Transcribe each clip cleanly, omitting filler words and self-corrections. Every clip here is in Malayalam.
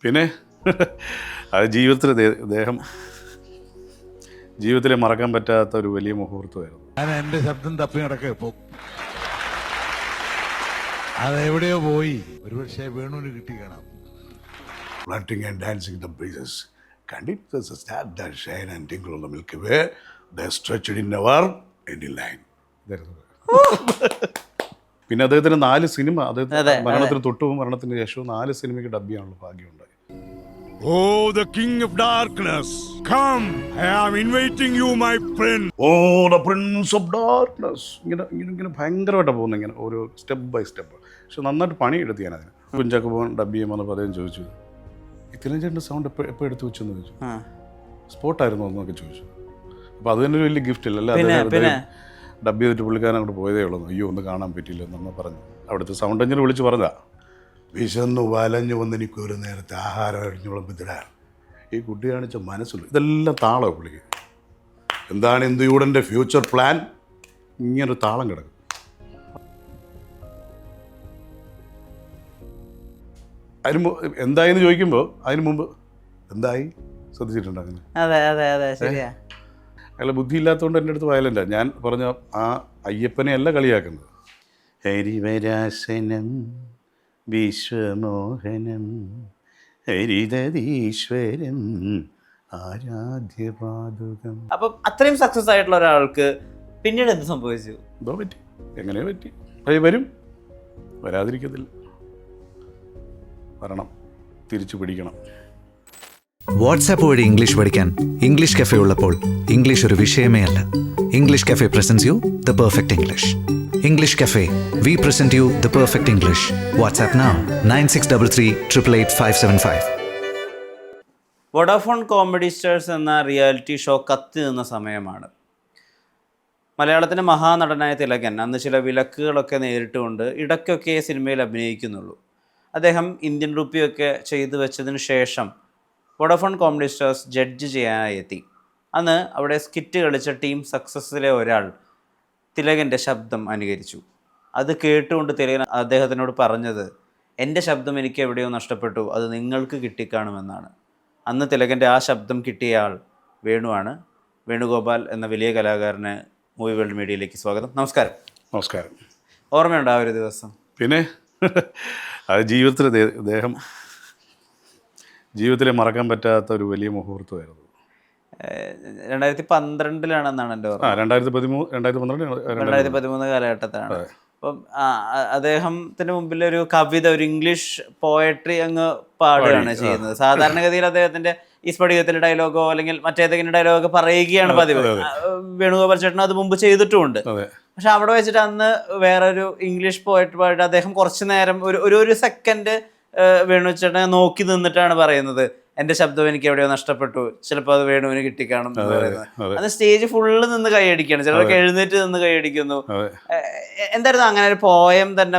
പിന്നെ അത് ജീവിതത്തിലെ മറക്കാൻ പറ്റാത്ത ഒരു വലിയ മുഹൂർത്തമായിരുന്നു. ഞാൻ എന്റെ ശബ്ദം തപ്പി നടക്കുക ഇപ്പൊ. അതെവിടെയോ പോയി. ഒരുപക്ഷെ വേണുവിന് കിട്ടി കാണാം. Flirting and dancing in the breezes. Conduct the star that shine and tinkle on the Milky Way. They stretched in never ending line. പിന്നെ അദ്ദേഹത്തിന് 4 സിനിമ, അദ്ദേഹത്തിന് മരണത്തിന് തൊട്ടും മരണത്തിന് ശേഷവും 4 സിനിമയ്ക്ക് ഡബ് ചെയ്യാനുള്ള ഭാഗ്യമുണ്ടായി. Oh, the king of darkness, come! I am inviting you, my friend. Oh, the prince of darkness. ഇങ്ങനെ ഭയങ്കരമായിട്ടാണ് പോകുന്നത്, ഇങ്ങനെ ഓരോ സ്റ്റെപ്പ് ബൈ സ്റ്റെപ്പ്. പക്ഷെ നന്നായിട്ട് പണിയെടുത്ത് ഞാൻ അതിന്. കുഞ്ചാക്കോ ബോബൻ ഡബ് ചെയ്യുമ്പോൾ അദ്ദേഹം ചോദിച്ചു, ഈ തിലഞ്ചേട്ടൻ്റെ സൗണ്ട് എപ്പോൾ എടുത്ത് വെച്ചെന്ന് ചോദിച്ചു. സ്പോട്ടായിരുന്നു എന്നൊക്കെ ചോദിച്ചു. അപ്പോൾ അത് തന്നെ ഒരു വലിയ ഗിഫ്റ്റ് ഇല്ലല്ലോ. അദ്ദേഹം ഡബ് ചെയ്തിട്ട് പുള്ളിക്കാരൻ അങ്ങോട്ട് പോയതേ ഉള്ളൂ. അയ്യോ ഒന്ന് കാണാൻ പറ്റില്ല എന്നൊന്ന് പറഞ്ഞു. അവിടുത്തെ സൗണ്ട് എഞ്ചിനെ വിളിച്ച് പറഞ്ഞതാ. വിശന്നു വലഞ്ഞു വന്ന് എനിക്ക് ഒരു നേരത്തെ ആഹാരം അഴിഞ്ഞുളമ്പിത്തിടാൻ ഈ കുട്ടി കാണിച്ച മനസ്സിൽ ഇതെല്ലാം താളമാണ് പുള്ളിക്ക്. എന്താണ് ഇന്ത്യയുടെ ഫ്യൂച്ചർ പ്ലാൻ? ഇങ്ങനൊരു താളം കിടക്കും. എന്തായെന്ന് ചോദിക്കുമ്പോൾ അതിന് മുമ്പ് എന്തായി ശ്രദ്ധിച്ചിട്ടുണ്ട് അങ്ങനെ. അയാൾ ബുദ്ധിയില്ലാത്തതുകൊണ്ട് എൻ്റെ അടുത്ത് വയലൻ്റാണ്. ഞാൻ പറഞ്ഞ ആ അയ്യപ്പനെ അല്ല കളിയാക്കുന്നത്. ഹരിവരാസനം വിശ്വമോഹനം ഹരിതീശ്വരം ആരാധ്യപാദുകം. അപ്പം അത്രയും സക്സസ് ആയിട്ടുള്ള ഒരാൾക്ക് പിന്നീട് എന്ത് സംഭവിച്ചു? എന്തോ പറ്റി, എങ്ങനെ പറ്റി? വരും, വരാതിരിക്കത്തില്ല. വരണം, തിരിച്ചു പിടിക്കണം. വാട്സാപ്പ് വഴി ഇംഗ്ലീഷ് പഠിക്കാൻ ഇംഗ്ലീഷ് കഫേ ഉള്ളപ്പോൾ ഇംഗ്ലീഷ് ഒരു വിഷയമേ അല്ല. English cafe presents you the perfect English. English cafe, we present you the perfect English. WhatsApp now 9633888575. Vodafone comedy stars എന്ന റിയാലിറ്റി ഷോ കത്തി നിന്ന സമയമാണ്. മലയാളത്തിൻ്റെ മഹാനടനായ തിലകൻ അന്ന് ചില വിലക്കുകളൊക്കെ നേരിട്ടുകൊണ്ട് ഇടയ്ക്കൊക്കെ സിനിമയിൽ അഭിനയിക്കുന്നുള്ളൂ. അദ്ദേഹം ഇന്ത്യൻ റുപ്പിയൊക്കെ ചെയ്തു വെച്ചതിന് ശേഷം വോഡാഫോൺ കോമഡി സ്റ്റാർസ് ജഡ്ജ് ചെയ്യാനായി എത്തി. അന്ന് അവിടെ സ്കിറ്റ് കളിച്ച ടീം സക്സസ്സിലെ ഒരാൾ തിലകൻ്റെ ശബ്ദം അനുകരിച്ചു. അത് കേട്ടുകൊണ്ട് തിലകൻ അദ്ദേഹത്തിനോട് പറഞ്ഞത്, എൻ്റെ ശബ്ദം എനിക്ക് എവിടെയോ നഷ്ടപ്പെട്ടു, അത് നിങ്ങൾക്ക് കിട്ടിക്കാണുമെന്നാണ്. അന്ന് തിലകൻ്റെ ആ ശബ്ദം കിട്ടിയ ആൾ വേണുവാണ്. വേണുഗോപാൽ എന്ന വലിയ കലാകാരന് മൂവി വേൾഡ് മീഡിയയിലേക്ക് സ്വാഗതം. നമസ്കാരം. നമസ്കാരം. ഓർമ്മയുണ്ടോ ആ ഒരു ദിവസം? പിന്നെ അത് ജീവിതത്തിലെ മറക്കാൻ പറ്റാത്ത ഒരു വലിയ മുഹൂർത്തമായിരുന്നു. 2012 എൻ്റെ ഓർമ്മ. 2013 കാലഘട്ടത്തിലാണ്. അപ്പം അദ്ദേഹത്തിന് മുമ്പിൽ ഒരു കവിത, ഒരു ഇംഗ്ലീഷ് പോയട്രി അങ്ങ് പാടുകയാണ് ചെയ്യുന്നത്. സാധാരണഗതിയിൽ അദ്ദേഹത്തിന്റെ ഈ സ്ഫടികത്തിലെ ഡയലോഗോ അല്ലെങ്കിൽ മറ്റേതെങ്കിലും ഡയലോഗോ പറയുകയാണ് പതിവ്. വേണുഗോപാൽ ചേട്ടൻ അത് മുമ്പ് ചെയ്തിട്ടുമുണ്ട്. പക്ഷെ അവിടെ വെച്ചിട്ട് അന്ന് വേറൊരു ഇംഗ്ലീഷ് പോയട്രി പാടിയിട്ട് അദ്ദേഹം കുറച്ചു നേരം ഒരു സെക്കൻഡ് വേണുചേട്ടനെ നോക്കി നിന്നിട്ടാണ് പറയുന്നത്, എൻ്റെ ശബ്ദം എനിക്ക് എവിടെയോ നഷ്ടപ്പെട്ടു, ചിലപ്പോൾ അത് വേണുവിന് കിട്ടിക്കാണും എന്ന് പറയുന്നത്. അന്ന് സ്റ്റേജ് ഫുള്ള് നിന്ന് കൈയടിക്കുകയാണ്, ചിലർക്ക് എഴുന്നേറ്റ് നിന്ന് കൈയടിക്കുന്നു. എന്തായിരുന്നു അങ്ങനെ ഒരു പോയം തന്നെ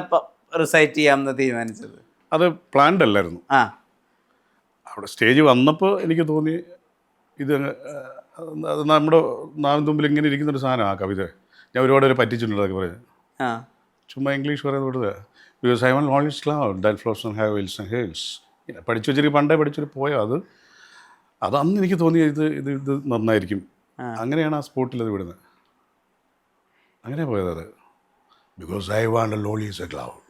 റിസൈറ്റ് ചെയ്യാമെന്ന് തീരുമാനിച്ചത്? അത് പ്ലാൻഡ് അല്ലായിരുന്നു. അവിടെ സ്റ്റേജ് വന്നപ്പോൾ എനിക്ക് തോന്നി ഇത് നമ്മുടെ നാവിൻ തുമ്പിൽ ഇങ്ങനെ ഇരിക്കുന്നൊരു സാധനം. ആ കവിത ഞാൻ ഒരുപാട് പേര് പറ്റിച്ചിട്ടുണ്ട്. അതൊക്കെ പറയാം, ചുമ്മാ ഇംഗ്ലീഷ് പറയുന്നത് because I one always cloud that flows on have hills and hills. പഠിച്ചു വെച്ചിട്ട് പണ്ടേ പഠിച്ചൊരു പോയോ അത് അന്ന് എനിക്ക് തോന്നി ഇത് നന്നായിരിക്കും. അങ്ങനെയാണ് ആ സ്പോട്ടിൽ അത് വിടുന്നത്. അങ്ങനെ പോയത് അത്. Because I want a lonely as a cloud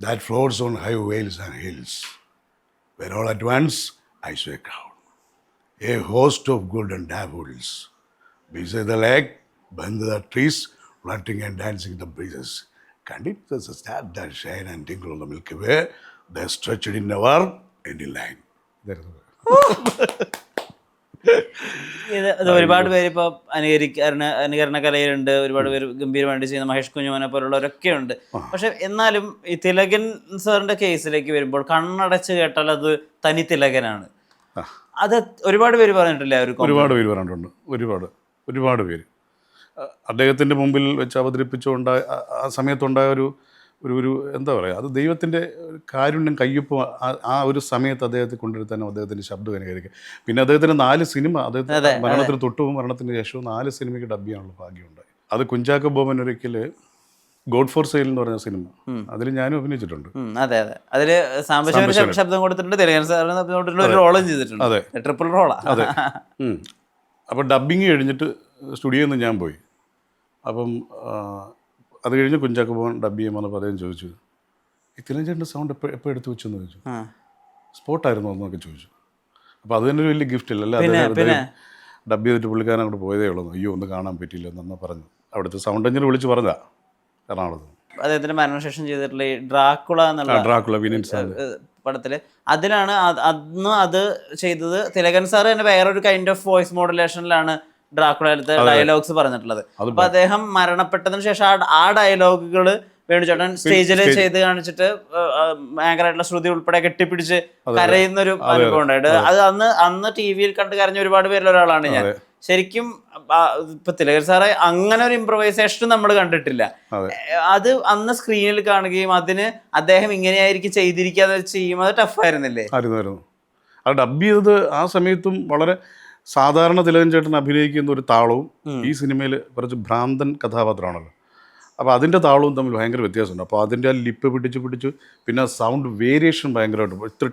that floats on high vales and hills, where all at once I saw a crowd, a host of golden daffodils, beside the lake, beneath the trees, flirting and dancing in the breezes. Conduct the star that shine and tinkle on the Milky Way. They stretched in never ending line. ഇത് ഒരുപാട് പേര് ഇപ്പോൾ അനുകരണ കലയിലുണ്ട്, ഒരുപാട് പേര് ഗംഭീരമായിട്ട് ചെയ്യുന്ന മഹേഷ് കുഞ്ഞുമോനെ പോലുള്ളവരൊക്കെ ഉണ്ട്. പക്ഷെ എന്നാലും ഈ തിലകൻ സാറിന്റെ കേസിലേക്ക് വരുമ്പോൾ കണ്ണടച്ച് കേട്ടാൽ അത് തനി തിലകനാണ്. അത് ഒരുപാട് പേര് പറഞ്ഞിട്ടില്ലേ? ഒരുപാട് പേര് പറഞ്ഞിട്ടുണ്ട്. ഒരുപാട് പേര് അദ്ദേഹത്തിൻ്റെ മുമ്പിൽ വെച്ച് അവതരിപ്പിച്ചുകൊണ്ടായ ആ സമയത്തുണ്ടായ ഒരു എന്താ പറയുക, അത് ദൈവത്തിൻ്റെ കാരുണ്യം കയ്യൊപ്പ്. ആ ഒരു സമയത്ത് അദ്ദേഹത്തെ കൊണ്ടുവരുത്താനും അദ്ദേഹത്തിൻ്റെ ശബ്ദം അനുകരിക്കുക. പിന്നെ അദ്ദേഹത്തിന് 4 സിനിമ, അദ്ദേഹത്തിന് മരണത്തിന് തൊട്ടും മരണത്തിന് ശേഷവും 4 സിനിമയ്ക്ക് ഡബ് ചെയ്യാനുള്ള ഭാഗ്യമുണ്ടായി. അത് കുഞ്ചാക്കോ ബോബൻ ഒരിക്കൽ ഗോഡ് ഫോർ സെയിൽ എന്ന് പറഞ്ഞ സിനിമ, അതിൽ ഞാനും അഭിനയിച്ചിട്ടുണ്ട്. അതെ അതെ, അതില് സാംബശിവന് ശബ്ദം കൊടുത്തിട്ടുണ്ട്, തിലകൻ സാറിന് ശബ്ദം കൊടുത്തിട്ടുണ്ട്, ഒരു റോളും ചെയ്തിട്ടുണ്ട്. അതെ, ട്രിപ്പിൾ റോളാ. അതെ. അപ്പോൾ ഡബ്ബിങ് കഴിഞ്ഞിട്ട് സ്റ്റുഡിയോയിൽ നിന്ന് ഞാൻ പോയി. അപ്പം അത് കഴിഞ്ഞ് കുഞ്ചാക്കോ പോകാൻ ഡബ് ചെയ്യാൻ വന്നപ്പോൾ അദ്ദേഹം ചോദിച്ചു, ഈ തിലകൻ്റെ സൗണ്ട് എപ്പോൾ എടുത്ത് വെച്ചെന്ന് ചോദിച്ചു. സ്പോട്ടായിരുന്നു എന്നൊക്കെ ചോദിച്ചു. അപ്പോൾ അത് തന്നെ ഒരു വലിയ ഗിഫ്റ്റ് ഇല്ലല്ലോ. അദ്ദേഹം ഡബ് ചെയ്തിട്ട് പുള്ളിക്കാരൻ അങ്ങോട്ട് പോയതേ ഉള്ളൂ. അയ്യോ ഒന്ന് കാണാൻ പറ്റിയില്ല എന്നാ പറഞ്ഞു. അവിടുത്തെ സൗണ്ട് എഞ്ചിനീയർ വിളിച്ച് പറഞ്ഞതാ എറണാകുളത്ത്. അദ്ദേഹത്തിന്റെ മരണശേഷം ചെയ്തിട്ടുള്ള ഈ ഡ്രാക്കുള എന്നുള്ള പടത്തില്, അതിലാണ് അന്ന് അത് ചെയ്തത്. തിലകൻ സാർ തന്നെ വേറൊരു കൈൻഡ് ഓഫ് വോയിസ് മോഡുലേഷനിലാണ് ഡ്രാക്കുളയിലത്തെ ഡയലോഗ്സ് പറഞ്ഞിട്ടുള്ളത്. അപ്പൊ അദ്ദേഹം മരണപ്പെട്ടതിന് ശേഷം ആ ഡയലോഗുകൾ വേണുചേട്ടൻ സ്റ്റേജിൽ ചെയ്ത് കാണിച്ചിട്ട് ഭയങ്കരമായിട്ടുള്ള ശ്രുതി ഉൾപ്പെടെ കെട്ടിപ്പിടിച്ച് കരയുന്നൊരു അനുഭവം ഉണ്ടായിട്ട്, അത് അന്ന് ടി വിയിൽ കണ്ട് കരഞ്ഞ ഒരുപാട് പേരിൽ ഒരാളാണ് ഞാൻ. ശരിക്കും ഇപ്പൊ തിലകൻ സാറെ അങ്ങനെ ഒരു ഇംപ്രവൈസേഷൻ നമ്മൾ കണ്ടിട്ടില്ല. അത് അന്ന് സ്ക്രീനിൽ കാണുകയും അതിന് അദ്ദേഹം ഇങ്ങനെയായിരിക്കും ചെയ്തിരിക്കാതെ ചെയ്യും, അത് ടഫായിരുന്നില്ലേ? ആയിരുന്നു. അത് ഡബ് ചെയ്തത് ആ സമയത്തും വളരെ സാധാരണ തിലകൻ ചേട്ടൻ അഭിനയിക്കുന്ന ഒരു താളവും ഈ സിനിമയിൽ കുറച്ച് ഭ്രാന്തൻ കഥാപാത്രമാണല്ലോ. അപ്പോൾ അതിൻ്റെ താളവും തമ്മിൽ ഭയങ്കര വ്യത്യാസമുണ്ട്. അപ്പോൾ അതിൻ്റെ ആ ലിപ്പ് പിടിച്ച് പിന്നെ സൗണ്ട് വേരിയേഷൻ ഭയങ്കരമായിട്ട് ഇത്ര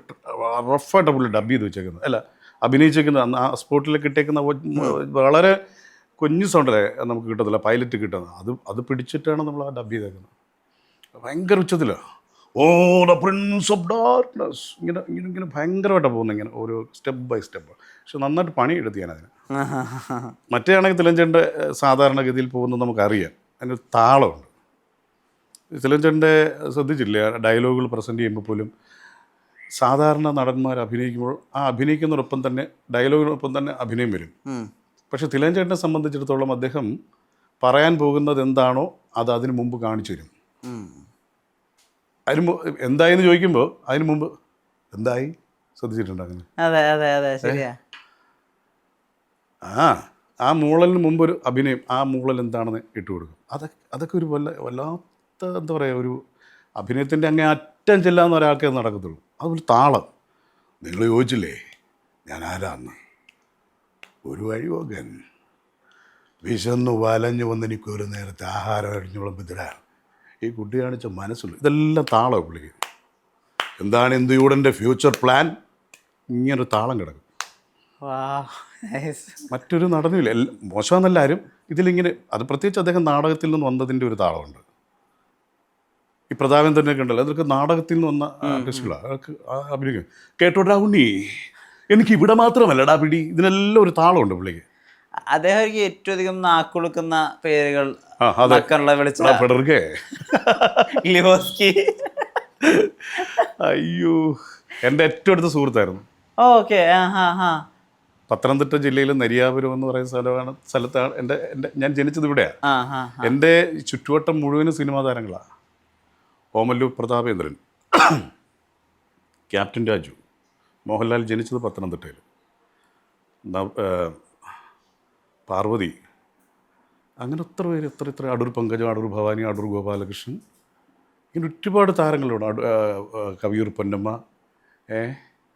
റഫായിട്ട് പുള്ളി ഡബ് ചെയ്ത് വെച്ചേക്കുന്നത്, അല്ല അഭിനയിച്ചേക്കുന്നത്. ആ സ്പോട്ടിൽ കിട്ടിയേക്കുന്ന വളരെ കുഞ്ഞു സൗണ്ടല്ലേ നമുക്ക് കിട്ടത്തില്ല, പൈലറ്റ് കിട്ടുന്നത്. അത് പിടിച്ചിട്ടാണ് നമ്മൾ ആ ഡബ് ചെയ്തേക്കുന്നത്. ഭയങ്കര ഉച്ചത്തിലാണ്. ഓ ദ പ്രിൻസ് ഓഫ് ഡാർക്ക്നെസ് ഇങ്ങനെ ഭയങ്കരമായിട്ടാണ് പോകുന്നത്, ഇങ്ങനെ ഓരോ സ്റ്റെപ്പ് ബൈ സ്റ്റെപ്പ്. പക്ഷെ നന്നായിട്ട് പണിയെടുത്ത് ഞാനതിന്. മറ്റേ ആണെങ്കിൽ തിലകൻ്റെ സാധാരണഗതിയിൽ പോകുന്നത് നമുക്കറിയാം, അതിനൊരു താളമുണ്ട്. തിലകൻ്റെ ശ്രദ്ധിച്ചില്ലേ, ഡയലോഗുകൾ പ്രസൻറ്റ് ചെയ്യുമ്പോൾ പോലും സാധാരണ നടന്മാർ അഭിനയിക്കുമ്പോൾ ആ അഭിനയിക്കുന്നതോടൊപ്പം തന്നെ ഡയലോഗിനൊപ്പം തന്നെ അഭിനയം വരും. പക്ഷെ തിലകൻ ചേട്ടനെ സംബന്ധിച്ചിടത്തോളം അദ്ദേഹം പറയാൻ പോകുന്നത് എന്താണോ അത് അതിന് മുമ്പ് കാണിച്ചു തരും. എന്തായെന്ന് ചോദിക്കുമ്പോൾ അതിന് മുമ്പ് എന്തായി ശ്രദ്ധിച്ചിട്ടുണ്ട് അങ്ങനെ. ആ മൂളലിന് മുമ്പ് ഒരു അഭിനയം, ആ മൂളൽ എന്താണെന്ന് ഇട്ട് കൊടുക്കും. അതൊക്കെ ഒരു വല്ലാത്ത എന്താ പറയുക, ഒരു അഭിനയത്തിൻ്റെ അങ്ങേ അറ്റം ചെല്ലാന്ന് ഒരാൾക്കേ നടക്കത്തുള്ളൂ. അതുപോലെ താളം. നിങ്ങൾ ചോദിച്ചില്ലേ ഞാൻ ആരാന്ന്, ഒരു വഴിപോകൻ വിശന്നു വലഞ്ഞു വന്നെനിക്ക് ഒരു നേരത്തെ ആഹാരം അടിഞ്ഞുളമ്പിത്തരാൻ ഈ കുട്ടി കാണിച്ച മനസ്സുള്ളൂ. ഇതെല്ലാം താളം പുള്ളിക്ക്. എന്താണ് ഇന്ത്യയുടെ ഫ്യൂച്ചർ പ്ലാൻ, ഇങ്ങനൊരു താളം കിടക്കും. മറ്റൊരു നടനുമില്ല. മോശമെന്നല്ല ആരും ഇതിലിങ്ങനെ. അത് പ്രത്യേകിച്ച് അദ്ദേഹം നാടകത്തിൽ നിന്ന് വന്നതിൻ്റെ ഒരു താളമുണ്ട്. ഈ പ്രതാപേന്ദ്രനൊക്കെ ഉണ്ടല്ലോ, അതൊക്കെ നാടകത്തിൽ നിന്ന് വന്ന ആർട്ടിസ്റ്റുകളാണ്. അതൊക്കെ അഭിനയിക്കും. കേട്ടോടാ ഉണ്ണി എനിക്ക് ഇവിടെ മാത്രമല്ലടാ പിടി, ഇതിനെല്ലാം ഒരു താളമുണ്ട് പുള്ളിക്ക്. അദ്ദേഹം എനിക്ക് ഏറ്റവും അധികം നാക്കുളുക്കുന്ന പേരുകൾ അയ്യോ, എൻ്റെ ഏറ്റവും അടുത്ത സുഹൃത്തായിരുന്നു. പത്തനംതിട്ട ജില്ലയിൽ നരിയാപുരം എന്ന് പറയുന്ന സ്ഥലത്താണ് ഞാൻ ജനിച്ചത് ഇവിടെയാണ്. എൻ്റെ ചുറ്റുവട്ടം മുഴുവനും സിനിമാ താരങ്ങളാണ്. ഓമല്ലൂർ പ്രതാപേന്ദ്രൻ, ക്യാപ്റ്റൻ രാജു, മോഹൻലാൽ ജനിച്ചത് പത്തനംതിട്ടയിൽ, പാർവതി, അങ്ങനെ എത്ര പേര്, എത്ര അടൂർ പങ്കജം, അടൂർ ഭവാനി, അടൂർ ഗോപാലകൃഷ്ണൻ, ഇങ്ങനെ ഒരുപാട് താരങ്ങളുണ്ട്. കവിയൂർ പൊന്നമ്മ,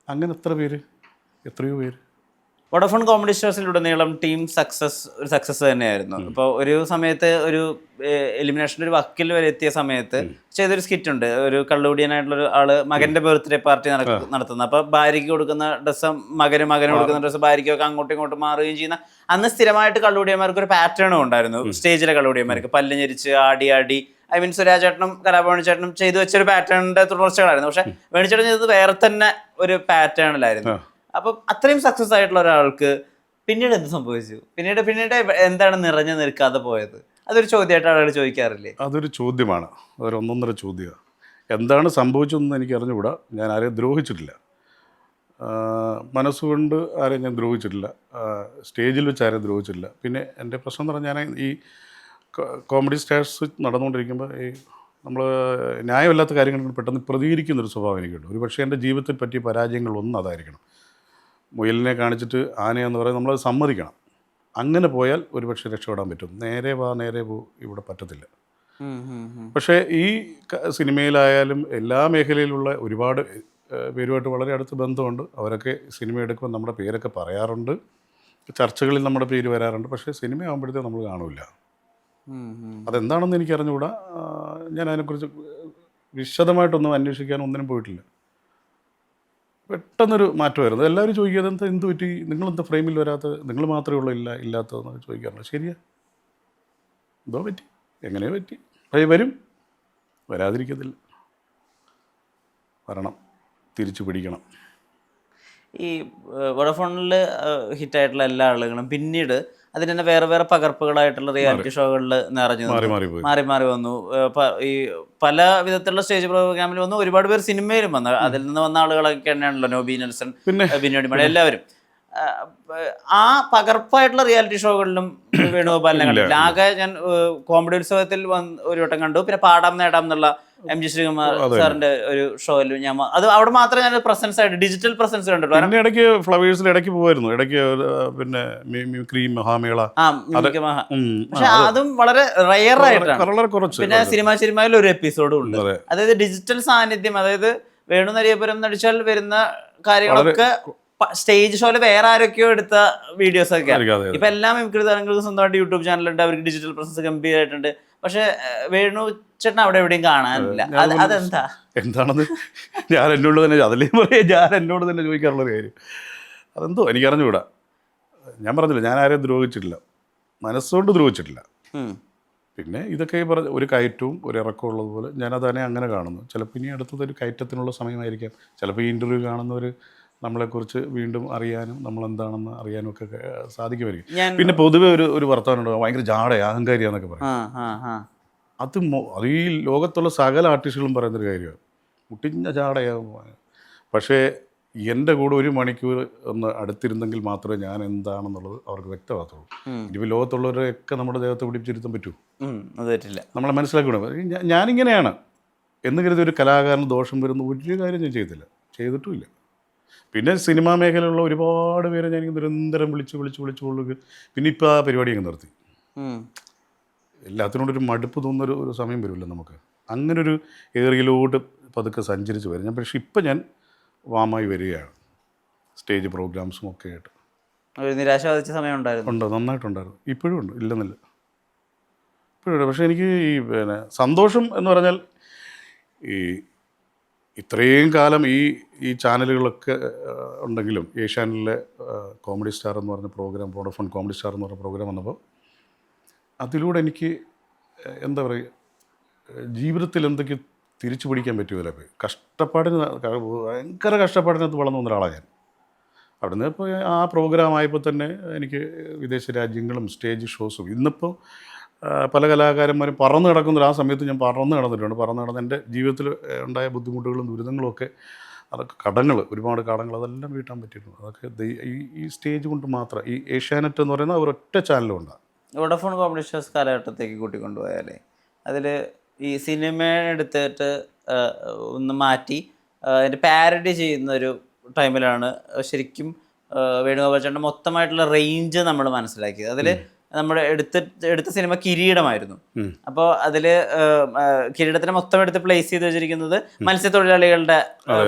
അങ്ങനെ എത്രയോ പേര്. വോഡഫോൺ കോമഡി സ്റ്റേഴ്സിലുടനീളം ടീം ഒരു സക്സസ് തന്നെയായിരുന്നു. ഇപ്പോൾ ഒരു സമയത്ത് ഒരു എലിമിനേഷൻ്റെ ഒരു വക്കിൽ വരെ എത്തിയ സമയത്ത് ചെയ്തൊരു സ്കിറ്റ് ഉണ്ട്. ഒരു കള്ളുകൂടിയനായിട്ടുള്ളൊരു ആള് മകൻ്റെ ബർത്ത്ഡേ പാർട്ടി നടത്തുന്നത്. അപ്പോൾ ഭാര്യയ്ക്ക് കൊടുക്കുന്ന ഡ്രസ്സ് മകന് കൊടുക്കുന്ന ഡ്രസ്സ് ഭാര്യയ്ക്കൊക്കെ അങ്ങോട്ടും ഇങ്ങോട്ടും മാറുകയും ചെയ്യുന്ന. അന്ന് സ്ഥിരമായിട്ട് കള്ളുകൂടിയന്മാർക്ക് ഒരു പാറ്റേണും ഉണ്ടായിരുന്നു. സ്റ്റേജിലെ കള്ളുകൂടിയന്മാർക്ക് പല്ല് ഞെരിച്ച് ആടി സുരാജേട്ടനും കലാഭവൻ ചെയ്തു വെച്ചൊരു പാറ്റേണിൻ്റെ തുടർച്ചകളായിരുന്നു. പക്ഷെ വേണിച്ചേട്ടൻ ചെയ്തത് വേറെ തന്നെ ഒരു പാറ്റേണിലായിരുന്നു. അപ്പം അത്രയും സക്സസ് ആയിട്ടുള്ള ഒരാൾക്ക് പിന്നീട് എന്ത് സംഭവിച്ചു? പിന്നീട് എന്താണ് നിറഞ്ഞു നിൽക്കാതെ പോയത്? അതൊരു ചോദ്യമായിട്ട് ആളുകൾ ചോദിക്കാറില്ലേ? അതൊരു ചോദ്യമാണ്, അതൊരു ഒന്നൊന്നര ചോദ്യമാണ്. എന്താണ് സംഭവിച്ചതെന്ന് എനിക്ക് അറിഞ്ഞുകൂടാ. ഞാൻ ആരെയും ദ്രോഹിച്ചിട്ടില്ല, മനസ്സുകൊണ്ട് ആരെയും ഞാൻ ദ്രോഹിച്ചിട്ടില്ല, സ്റ്റേജിൽ വെച്ച് ആരെയും ദ്രോഹിച്ചിട്ടില്ല. പിന്നെ എൻ്റെ പ്രശ്നം എന്ന് പറഞ്ഞാൽ ഞാൻ ഈ കോമഡി സ്റ്റാർസ് നടന്നുകൊണ്ടിരിക്കുമ്പോൾ ഈ നമ്മൾ ന്യായമല്ലാത്ത കാര്യങ്ങൾ പെട്ടെന്ന് പ്രതികരിക്കുന്നൊരു സ്വഭാവം എനിക്കുണ്ട്. ഒരു പക്ഷേ എൻ്റെ ജീവിതത്തിൽ പറ്റിയ പരാജയങ്ങളൊന്നും അതായിരിക്കണം. മുയലിനെ കാണിച്ചിട്ട് ആനയെന്ന് പറയുന്നത് നമ്മളത് സമ്മതിക്കണം. അങ്ങനെ പോയാൽ ഒരുപക്ഷെ രക്ഷപ്പെടാൻ പറ്റും. നേരെ പോ ഇവിടെ പറ്റത്തില്ല. പക്ഷേ ഈ സിനിമയിലായാലും എല്ലാ മേഖലയിലുള്ള ഒരുപാട് പേരുമായിട്ട് വളരെ അടുത്ത് ബന്ധമുണ്ട്. അവരൊക്കെ സിനിമ എടുക്കുമ്പോൾ നമ്മുടെ പേരൊക്കെ പറയാറുണ്ട്, ചർച്ചകളിൽ നമ്മുടെ പേര് വരാറുണ്ട്. പക്ഷേ സിനിമ ആകുമ്പോഴത്തേക്കും നമ്മൾ കാണില്ല. അതെന്താണെന്ന് എനിക്ക് അറിഞ്ഞുകൂടാ. ഞാൻ അതിനെക്കുറിച്ച് വിശദമായിട്ടൊന്നും അന്വേഷിക്കാൻ ഒന്നിനും പോയിട്ടില്ല. പെട്ടെന്നൊരു മാറ്റമായിരുന്നു. എല്ലാവരും ചോദിക്കുക എന്ത് പറ്റി, നിങ്ങളെന്താ ഫ്രെയിമിൽ വരാത്തത്, നിങ്ങൾ മാത്രമേ ഉള്ളൂ ഇല്ലാത്തതെന്നൊക്കെ ചോദിക്കാറുണ്ട്. ശരിയാ, എന്തോ പറ്റി, എങ്ങനെയോ പറ്റി. പക്ഷേ വരും, വരാതിരിക്കത്തില്ല, വരണം, തിരിച്ചു പിടിക്കണം. ഈ വോഡഫോണിൽ ഹിറ്റായിട്ടുള്ള എല്ലാ ആളുകളും പിന്നീട് അതിന് തന്നെ വേറെ വേറെ പകർപ്പുകളായിട്ടുള്ള റിയാലിറ്റി ഷോകളിൽ നിറഞ്ഞു മാറി മാറി വന്നു. ഈ പല വിധത്തിലുള്ള സ്റ്റേജ് പ്രോഗ്രാമിൽ വന്നു. ഒരുപാട് പേർ സിനിമയിലും വന്നു. അതിൽ നിന്ന് വന്ന ആളുകളൊക്കെ തന്നെയാണല്ലോ നോബി നെൽസൺ, ബിനോയ് മണി, എല്ലാവരും. ആ പകർപ്പായിട്ടുള്ള റിയാലിറ്റി ഷോകളിലും വേണുഗോപാലിനെ കണ്ടില്ല. ആകെ ഞാൻ കോമഡി ഉത്സവത്തിൽ ഒരു വട്ടം കണ്ടു. പിന്നെ പാടാം നേടാം എന്നുള്ള MG ശ്രീകുമാർ സാറിന്റെ ഒരു ഷോയിൽ ഞാൻ അത് അവിടെ മാത്രമേ ഞാൻ പ്രസൻസ് ആയിട്ട് ഡിജിറ്റൽ പ്രസൻസ് കണ്ടിട്ടുള്ളൂ. പിന്നെ ഇടയ്ക്ക് ഫ്ലവേഴ്സിൽ ഇടയ്ക്ക് പോകുമായിരുന്നു, ഇടയ്ക്ക് പിന്നെ ക്രീം മഹാമേള. പക്ഷെ അതും വളരെ റയർ ആയിട്ടാണ്, വളരെ കുറച്ച്. പിന്നെ സിനിമയിൽ ഒരു എപ്പിസോഡും ഉണ്ട്. അതായത് ഡിജിറ്റൽ സാന്നിധ്യം, അതായത് വേണു നരിയപുരം നടിച്ചാൽ വരുന്ന കാര്യങ്ങളൊക്കെ സ്റ്റേജ് ഷോയില് വേറെ ആരൊക്കെയോ എടുത്ത വീഡിയോസ് ഒക്കെ. ഇപ്പൊ എല്ലാം മിമിക്രി താരങ്ങൾക്ക് സ്വന്തമായിട്ട് യൂട്യൂബ് ചാനലുണ്ട്, അവർക്ക് ഡിജിറ്റൽ പ്രസൻസ് ഗംഭീരമായിട്ടുണ്ട്. പക്ഷെ വേണു ചേട്ടൻ അവിടെ എവിടെയും കാണാനില്ല. അതെന്താ, എന്താണെന്ന് ഞാൻ എന്നോട് തന്നെ ചോദിക്കാറുള്ളൊരു കാര്യം. അതെന്തോ എനിക്കറിഞ്ഞുകൂടാ. ഞാൻ പറഞ്ഞില്ല, ഞാൻ ആരെയും ദ്രോഹിച്ചിട്ടില്ല, മനസ്സുകൊണ്ട് ദ്രോഹിച്ചിട്ടില്ല. പിന്നെ ഇതൊക്കെ പറഞ്ഞ ഒരു കയറ്റവും ഒരു ഇറക്കവും ഉള്ളതുപോലെ ഞാനത് തന്നെ അങ്ങനെ കാണുന്നു. ചിലപ്പോൾ ഇനി അടുത്തതൊരു കയറ്റത്തിനുള്ള സമയമായിരിക്കാം. ചിലപ്പോൾ ഈ ഇൻ്റർവ്യൂ കാണുന്നവർ നമ്മളെക്കുറിച്ച് വീണ്ടും അറിയാനും നമ്മളെന്താണെന്ന് അറിയാനും ഒക്കെ സാധിക്കുമായിരിക്കും. പിന്നെ പൊതുവെ ഒരു വർത്തമാനമുണ്ട്, ഭയങ്കര ജാടയാ, അഹങ്കാരിയാന്നൊക്കെ പറയും. അത് ഈ ലോകത്തുള്ള സകല ആർട്ടിസ്റ്റുകളും പറയുന്നൊരു കാര്യമാണ്, മുട്ടിഞ്ഞ ജാടയാകും. പക്ഷേ എൻ്റെ കൂടെ 1 മണിക്കൂർ ഒന്ന് അടുത്തിരുന്നെങ്കിൽ മാത്രമേ ഞാൻ എന്താണെന്നുള്ളത് അവർക്ക് വ്യക്തമാകത്തുള്ളൂ. ഇനിയിപ്പോൾ ലോകത്തുള്ളവരെയൊക്കെ നമ്മുടെ ദേഹത്തെ പിടിച്ചിരുത്താൻ പറ്റൂ? അത് പറ്റില്ല. നമ്മളെ മനസ്സിലാക്കണം. ഞാനിങ്ങനെയാണ് എന്ന് കരുതി ഒരു കലാകാരന് ദോഷം വരുന്ന ഒരു കാര്യം ഞാൻ ചെയ്തിട്ടുമില്ല. പിന്നെ സിനിമാ മേഖലയിലുള്ള ഒരുപാട് പേരെ ഞാൻ നിരന്തരം വിളിച്ച് കൊള്ളുക. പിന്നെ ഇപ്പോൾ ആ പരിപാടി അങ്ങ് നിർത്തി. എല്ലാത്തിനോടൊരു മടുപ്പ് തോന്നുന്നൊരു സമയം വരുമല്ലോ നമുക്ക്. അങ്ങനൊരു ഏറിയയിലോട്ട് പതുക്കെ സഞ്ചരിച്ച് വരും. പക്ഷേ ഇപ്പം ഞാൻ വാമായി വരികയാണ്, സ്റ്റേജ് പ്രോഗ്രാംസും ഒക്കെ ആയിട്ട്. ഒരു നിരാശ ബാധിച്ച സമയം ഉണ്ടായിരുന്നു? നന്നായിട്ടുണ്ടായിരുന്നു. ഇപ്പോഴും ഉണ്ട്, ഇല്ലെന്നില്ല, ഇപ്പോഴും. പക്ഷേ എനിക്ക് ഈ പിന്നെ സന്തോഷം എന്ന് പറഞ്ഞാൽ ഇത്രയും കാലം ഈ ചാനലുകളൊക്കെ ഉണ്ടെങ്കിലും ഏഷ്യാനിലെ കോമഡി സ്റ്റാർ എന്ന് പറഞ്ഞ പ്രോഗ്രാം, വോഡഫോൺ കോമഡി സ്റ്റാർ എന്ന് പറഞ്ഞ പ്രോഗ്രാം വന്നപ്പോൾ അതിലൂടെ എനിക്ക് എന്താ പറയുക, ജീവിതത്തിൽ എന്തൊക്കെ തിരിച്ചു പിടിക്കാൻ പറ്റുമല്ലോ. ഭയങ്കര കഷ്ടപ്പാടിനകത്ത് വളർന്നു വന്ന ഒരാളാണ് ഞാൻ. അവിടെ നിന്ന് ഇപ്പോൾ ആ പ്രോഗ്രാം ആയപ്പോൾ തന്നെ എനിക്ക് വിദേശ രാജ്യങ്ങളും സ്റ്റേജ് ഷോസും. ഇന്നിപ്പോൾ പല കലാകാരന്മാരും പറന്ന് നടക്കുന്ന ആ സമയത്ത് ഞാൻ പറന്ന് നടന്ന് എൻ്റെ ജീവിതത്തിൽ ഉണ്ടായ ബുദ്ധിമുട്ടുകളും ദുരിതങ്ങളും ഒക്കെ, അതൊക്കെ ഒരുപാട് കടങ്ങൾ അതെല്ലാം വീട്ടാൻ പറ്റിയിട്ടുണ്ട്. അതൊക്കെ ഈ സ്റ്റേജ് കൊണ്ട് മാത്രം. ഈ ഏഷ്യാനെറ്റ് എന്ന് പറയുന്ന ഒരൊറ്റ ചാനലും ഉണ്ട്. വോഡഫോൺ കോമഡി ഷോസ് കാലഘട്ടത്തേക്ക് കൂട്ടിക്കൊണ്ടുപോയാലേ അതിൽ ഈ സിനിമ എടുത്തിട്ട് ഒന്ന് മാറ്റി അതിൻ്റെ പാരഡി ചെയ്യുന്നൊരു ടൈമിലാണ് ശരിക്കും വേണുഗോപാൽ ചേട്ടൻ്റെ മൊത്തമായിട്ടുള്ള റേഞ്ച് നമ്മൾ മനസ്സിലാക്കിയത്. അതിൽ നമ്മുടെ എടുത്ത സിനിമ കിരീടമായിരുന്നു. അപ്പോൾ അതിൽ കിരീടത്തിനെ മൊത്തം എടുത്ത് പ്ലേസ് ചെയ്ത് വെച്ചിരിക്കുന്നത് മത്സ്യത്തൊഴിലാളികളുടെ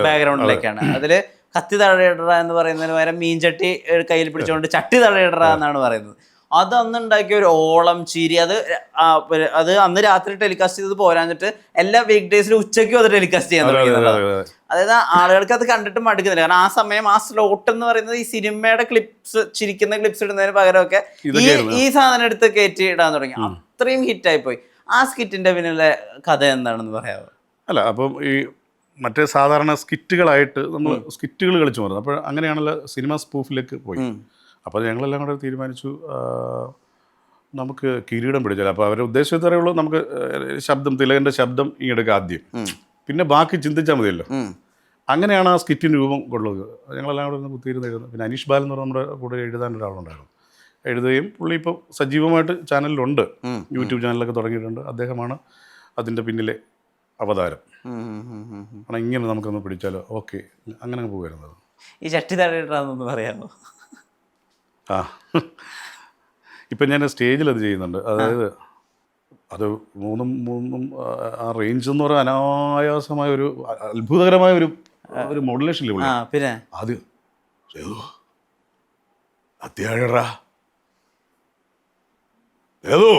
ബാക്ക്ഗ്രൗണ്ടിലേക്കാണ്. അതിൽ കത്തി തഴയിടറ എന്ന് പറയുന്നതിന് പകരം മീൻചട്ടി കയ്യിൽ പിടിച്ചുകൊണ്ട് ചട്ടി തഴയിടറ എന്നാണ് പറയുന്നത്. അത് അന്ന് ഉണ്ടാക്കിയ ഒരു ഓളം ചിരി, അത് അന്ന് രാത്രി ടെലികാസ്റ്റ് ചെയ്തത് പോരാഞ്ഞിട്ട് എല്ലാ വീക്ക് ഡേയ്സിലും ഉച്ചയ്ക്കും അത് ടെലികാസ്റ്റ് ചെയ്യാൻ തുടങ്ങിയത്. അതായത് ആളുകൾക്ക് അത് കണ്ടിട്ട് മടുക്കുന്നില്ല. കാരണം ആ സമയം ആ സ്ലോട്ട് എന്ന് പറയുന്നത് ഈ സിനിമയുടെ ക്ലിപ്സ്, ചിരിക്കുന്ന ക്ലിപ്സ് ഇടുന്നതിന് പകരമൊക്കെ ഈ സാധനം എടുത്ത് കയറ്റി ഇടാൻ തുടങ്ങി. അത്രയും ഹിറ്റായി പോയി. ആ സ്കിറ്റിന്റെ പിന്നിലെ കഥ എന്താണെന്ന് പറയാമോ? അല്ല, അപ്പം ഈ മറ്റേ സാധാരണ സ്കിറ്റുകളായിട്ട് നമ്മൾ സ്കിറ്റുകൾ കളിച്ചു മാറുന്നത്. അപ്പോൾ അങ്ങനെയാണല്ലോ സിനിമ സ്പൂഫിലേക്ക് പോയി. അപ്പോൾ ഞങ്ങളെല്ലാം കൂടെ തീരുമാനിച്ചു നമുക്ക് കിരീടം പിടിച്ചാൽ. അപ്പോൾ അവരുടെ ഉദ്ദേശം ഇത്രയേ ഉള്ളൂ, നമുക്ക് ശബ്ദം, തിലകൻ്റെ ശബ്ദം ഇങ്ങെടുക്കുക ആദ്യം, പിന്നെ ബാക്കി ചിന്തിച്ചാൽ മതിയല്ലോ. അങ്ങനെയാണ് ആ സ്കിറ്റിന് രൂപം കൊള്ളുന്നത്. ഞങ്ങളെല്ലാം കൂടെ ഒന്ന് കുത്തിയിരുന്ന് എഴുതുന്നത്. പിന്നെ അനീഷ് ബാലൻ എന്ന് പറഞ്ഞാൽ നമ്മുടെ കൂടെ എഴുതാൻ ഒരാളുണ്ടായിരുന്നു. എഴുതുകയും പുള്ളി ഇപ്പോൾ സജീവമായിട്ട് ചാനലിലുണ്ട്, യൂട്യൂബ് ചാനലൊക്കെ തുടങ്ങിയിട്ടുണ്ട്. അദ്ദേഹമാണ് അതിൻ്റെ പിന്നിലെ അവതാരം. കാരണം ഇങ്ങനെ നമുക്കൊന്ന് പിടിച്ചാലോ, ഓക്കെ, അങ്ങനെ പോകുമായിരുന്നത്. ഈ ചട്ടി തടയിട്ടാന്നൊന്ന് പറയാമോ? ഇപ്പം ഞാൻ സ്റ്റേജിൽ അത് ചെയ്യുന്നുണ്ട്. അതായത് അത് മൂന്നും ആ റേഞ്ച് എന്ന് പറയുന്നത് അനായാസമായ ഒരു അത്ഭുതകരമായ ഒരു മോഡുലേഷനിൽ പിന്നെ അത് അത്യാഴ ഏതോ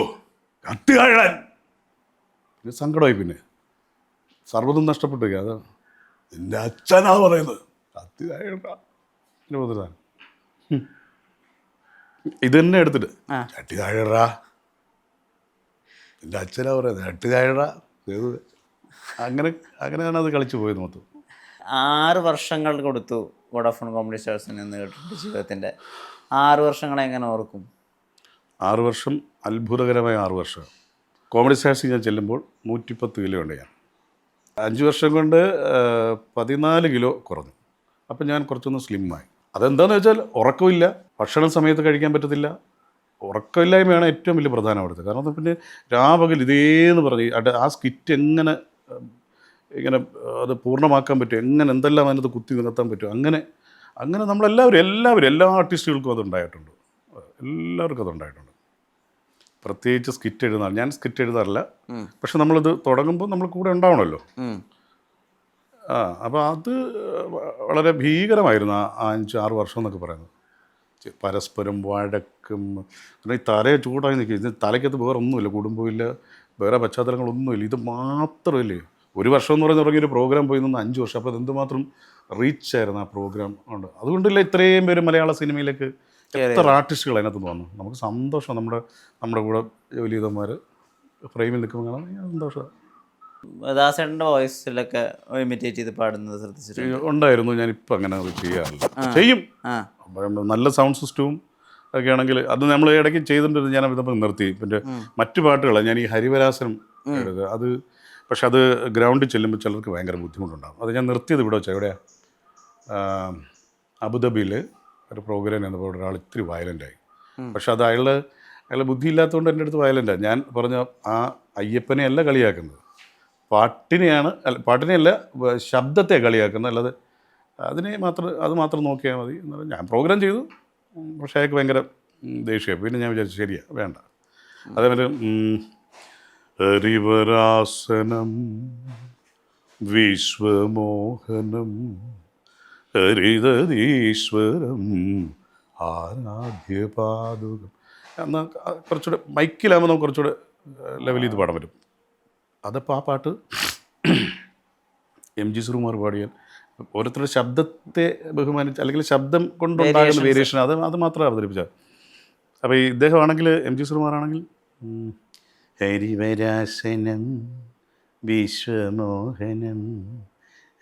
കത്തി താഴാൻ. പിന്നെ സങ്കടമായി, പിന്നെ സർവ്വതും നഷ്ടപ്പെട്ടു. അത് നിന്റെ അച്ഛനാ പറയുന്നത്. കത്തി താഴണ്ട എൻ്റെ മുതലാണ്. ഇത് തന്നെ എടുത്തിട്ട് ചട്ടി താഴെടാ. നിന്റെ അച്ഛനാ പറയുന്നത് ചട്ടി താഴെടാ. അങ്ങനെയാണ് അത് കളിച്ചു പോയത് മൊത്തം. 6 വർഷങ്ങൾ കൊടുത്തു വോഡാഫോൺ കോമഡി സ്റ്റാർസിന് എന്ന് കേട്ടിട്ടുണ്ട് ജീവിതത്തിൻ്റെ. 6 വർഷങ്ങളെ എങ്ങനെ ഓർക്കും? 6 വർഷം അത്ഭുതകരമായ 6 വർഷം. കോമഡി സ്റ്റാർസിൽ ഞാൻ ചെല്ലുമ്പോൾ 110 കിലോ ഉണ്ട് ഞാൻ. 5 വർഷം കൊണ്ട് 14 കിലോ കുറഞ്ഞു. അപ്പം ഞാൻ കുറച്ചൊന്ന് സ്ലിമ്മായി. അതെന്താണെന്ന് വെച്ചാൽ ഉറക്കമില്ല, ഭക്ഷണം സമയത്ത് കഴിക്കാൻ പറ്റത്തില്ല. ഉറക്കമില്ലായ്മയാണ് ഏറ്റവും വലിയ പ്രധാനം അവിടുത്തെ. കാരണം പിന്നെ രാപകൽ ഇതേന്ന് പറഞ്ഞ് ആ സ്കിറ്റ് എങ്ങനെ ഇങ്ങനെ അത് പൂർണ്ണമാക്കാൻ പറ്റും, എങ്ങനെ എന്തെല്ലാം അതിനകത്ത് കുത്തി നികത്താൻ പറ്റും, അങ്ങനെ നമ്മളെല്ലാവരും എല്ലാ ആർട്ടിസ്റ്റുകൾക്കും അതുണ്ടായിട്ടുണ്ട്. എല്ലാവർക്കും അതുണ്ടായിട്ടുണ്ട്. പ്രത്യേകിച്ച് സ്കിറ്റ് എഴുതാൻ, ഞാൻ സ്കിറ്റ് എഴുതാറില്ല, പക്ഷെ നമ്മളിത് തുടങ്ങുമ്പോൾ നമ്മൾ കൂടെ ഉണ്ടാവണമല്ലോ. അപ്പോൾ അത് വളരെ ഭീകരമായിരുന്നു ആ 5-6 വർഷം എന്നൊക്കെ പറയുന്നത്. പരസ്പരം വഴക്കും, ഈ തലയെ ചൂടായി നിൽക്കുക. ഇത് തലയ്ക്കകത്ത് വേറെ ഒന്നുമില്ല, കുടുംബമില്ല, വേറെ പശ്ചാത്തലങ്ങളൊന്നുമില്ല, ഇത് മാത്രമല്ലേ. 1 വർഷം എന്ന് പറഞ്ഞ് തുടങ്ങിയൊരു പ്രോഗ്രാം പോയി നിന്ന് 5 വർഷം. അപ്പോൾ അത് എന്തുമാത്രം റീച്ചായിരുന്നു ആ പ്രോഗ്രാം ഉണ്ട്. അതുകൊണ്ടല്ലേ ഇത്രയും പേര് മലയാള സിനിമയിലേക്ക്, എത്ര ആർട്ടിസ്റ്റുകൾ അതിനകത്ത് വന്നു. നമുക്ക് സന്തോഷം. നമ്മുടെ കൂടെ ജോലി ചെയ്തവന്മാർ ഫ്രെയിമിൽ നിൽക്കുമ്പോൾ കാണാൻ സന്തോഷമാണ്. ദാസേട്ടൻ്റെ വോയിസിലൊക്കെ ഇമിറ്റേറ്റ് ചെയ്ത് പാടുന്നത് ശ്രദ്ധിച്ചിട്ടുണ്ട്? ഉണ്ടായിരുന്നു. ഞാനിപ്പോൾ അങ്ങനെ അത് ചെയ്യാറില്ല. ചെയ്യും. നല്ല സൗണ്ട് സിസ്റ്റവും ഒക്കെ ആണെങ്കിൽ അത് നമ്മൾ ഇടയ്ക്ക് ചെയ്തിട്ടുണ്ട്. ഞാൻ ഇതപ്പോൾ നിർത്തി. പിന്നെ മറ്റു പാട്ടുകളാണ് ഞാൻ ഈ ഹരിവരാസനം എഴുതുക. അത് പക്ഷെ അത് ഗ്രൗണ്ടിൽ ചെല്ലുമ്പോൾ ചിലർക്ക് ഭയങ്കര ബുദ്ധിമുട്ടുണ്ടാകും. അത് ഞാൻ നിർത്തിയത് ഇവിടെ വെച്ചാൽ എവിടെയാണ്, അബുദാബിയിൽ ഒരു പ്രോഗ്രാം ചെന്നപ്പോൾ ഒരാൾ ഇത്തിരി വയലൻ്റായി. പക്ഷെ അത് അയാൾ ബുദ്ധിയില്ലാത്തതുകൊണ്ട് എൻ്റെ അടുത്ത് വയലൻ്റാണ്. ഞാൻ പറഞ്ഞ ആ അയ്യപ്പനെ അല്ല കളിയാക്കുന്നത്, പാട്ടിനെയല്ല ശബ്ദത്തെ കളിയാക്കുന്നത്. അല്ലാതെ അത് മാത്രം നോക്കിയാൽ മതി എന്ന് പറഞ്ഞാൽ ഞാൻ പ്രോഗ്രാം ചെയ്തു. പക്ഷേ അയാൾക്ക് ഭയങ്കര ദേഷ്യമായി. പിന്നെ ഞാൻ വിചാരിച്ചു ശരിയാ, വേണ്ട. അതേപോലെ ഹരിവരാസനം വിശ്വമോഹനം ഹരിതീശ്വരം ആരാധ്യപാദുകം എന്നാൽ കുറച്ചുകൂടെ മൈക്കിലാകുമ്പോൾ നമുക്ക് കുറച്ചുകൂടെ ലെവൽ ചെയ്ത് പാടാൻ പറ്റും. അതപ്പോൾ ആ പാട്ട് MG ശ്രീകുമാർ പാടിയാൽ ഓരോരുത്തരുടെ ശബ്ദത്തെ ബഹുമാനിച്ച്, അല്ലെങ്കിൽ ശബ്ദം കൊണ്ടുണ്ടാകുന്ന വേരിയേഷൻ അത് മാത്രമേ അവതരിപ്പിച്ചാൽ. അപ്പോൾ ഇദ്ദേഹമാണെങ്കിൽ MG ശ്രീകുമാറാണെങ്കിൽ ഹരിവരാസനം വിശ്വമോഹനം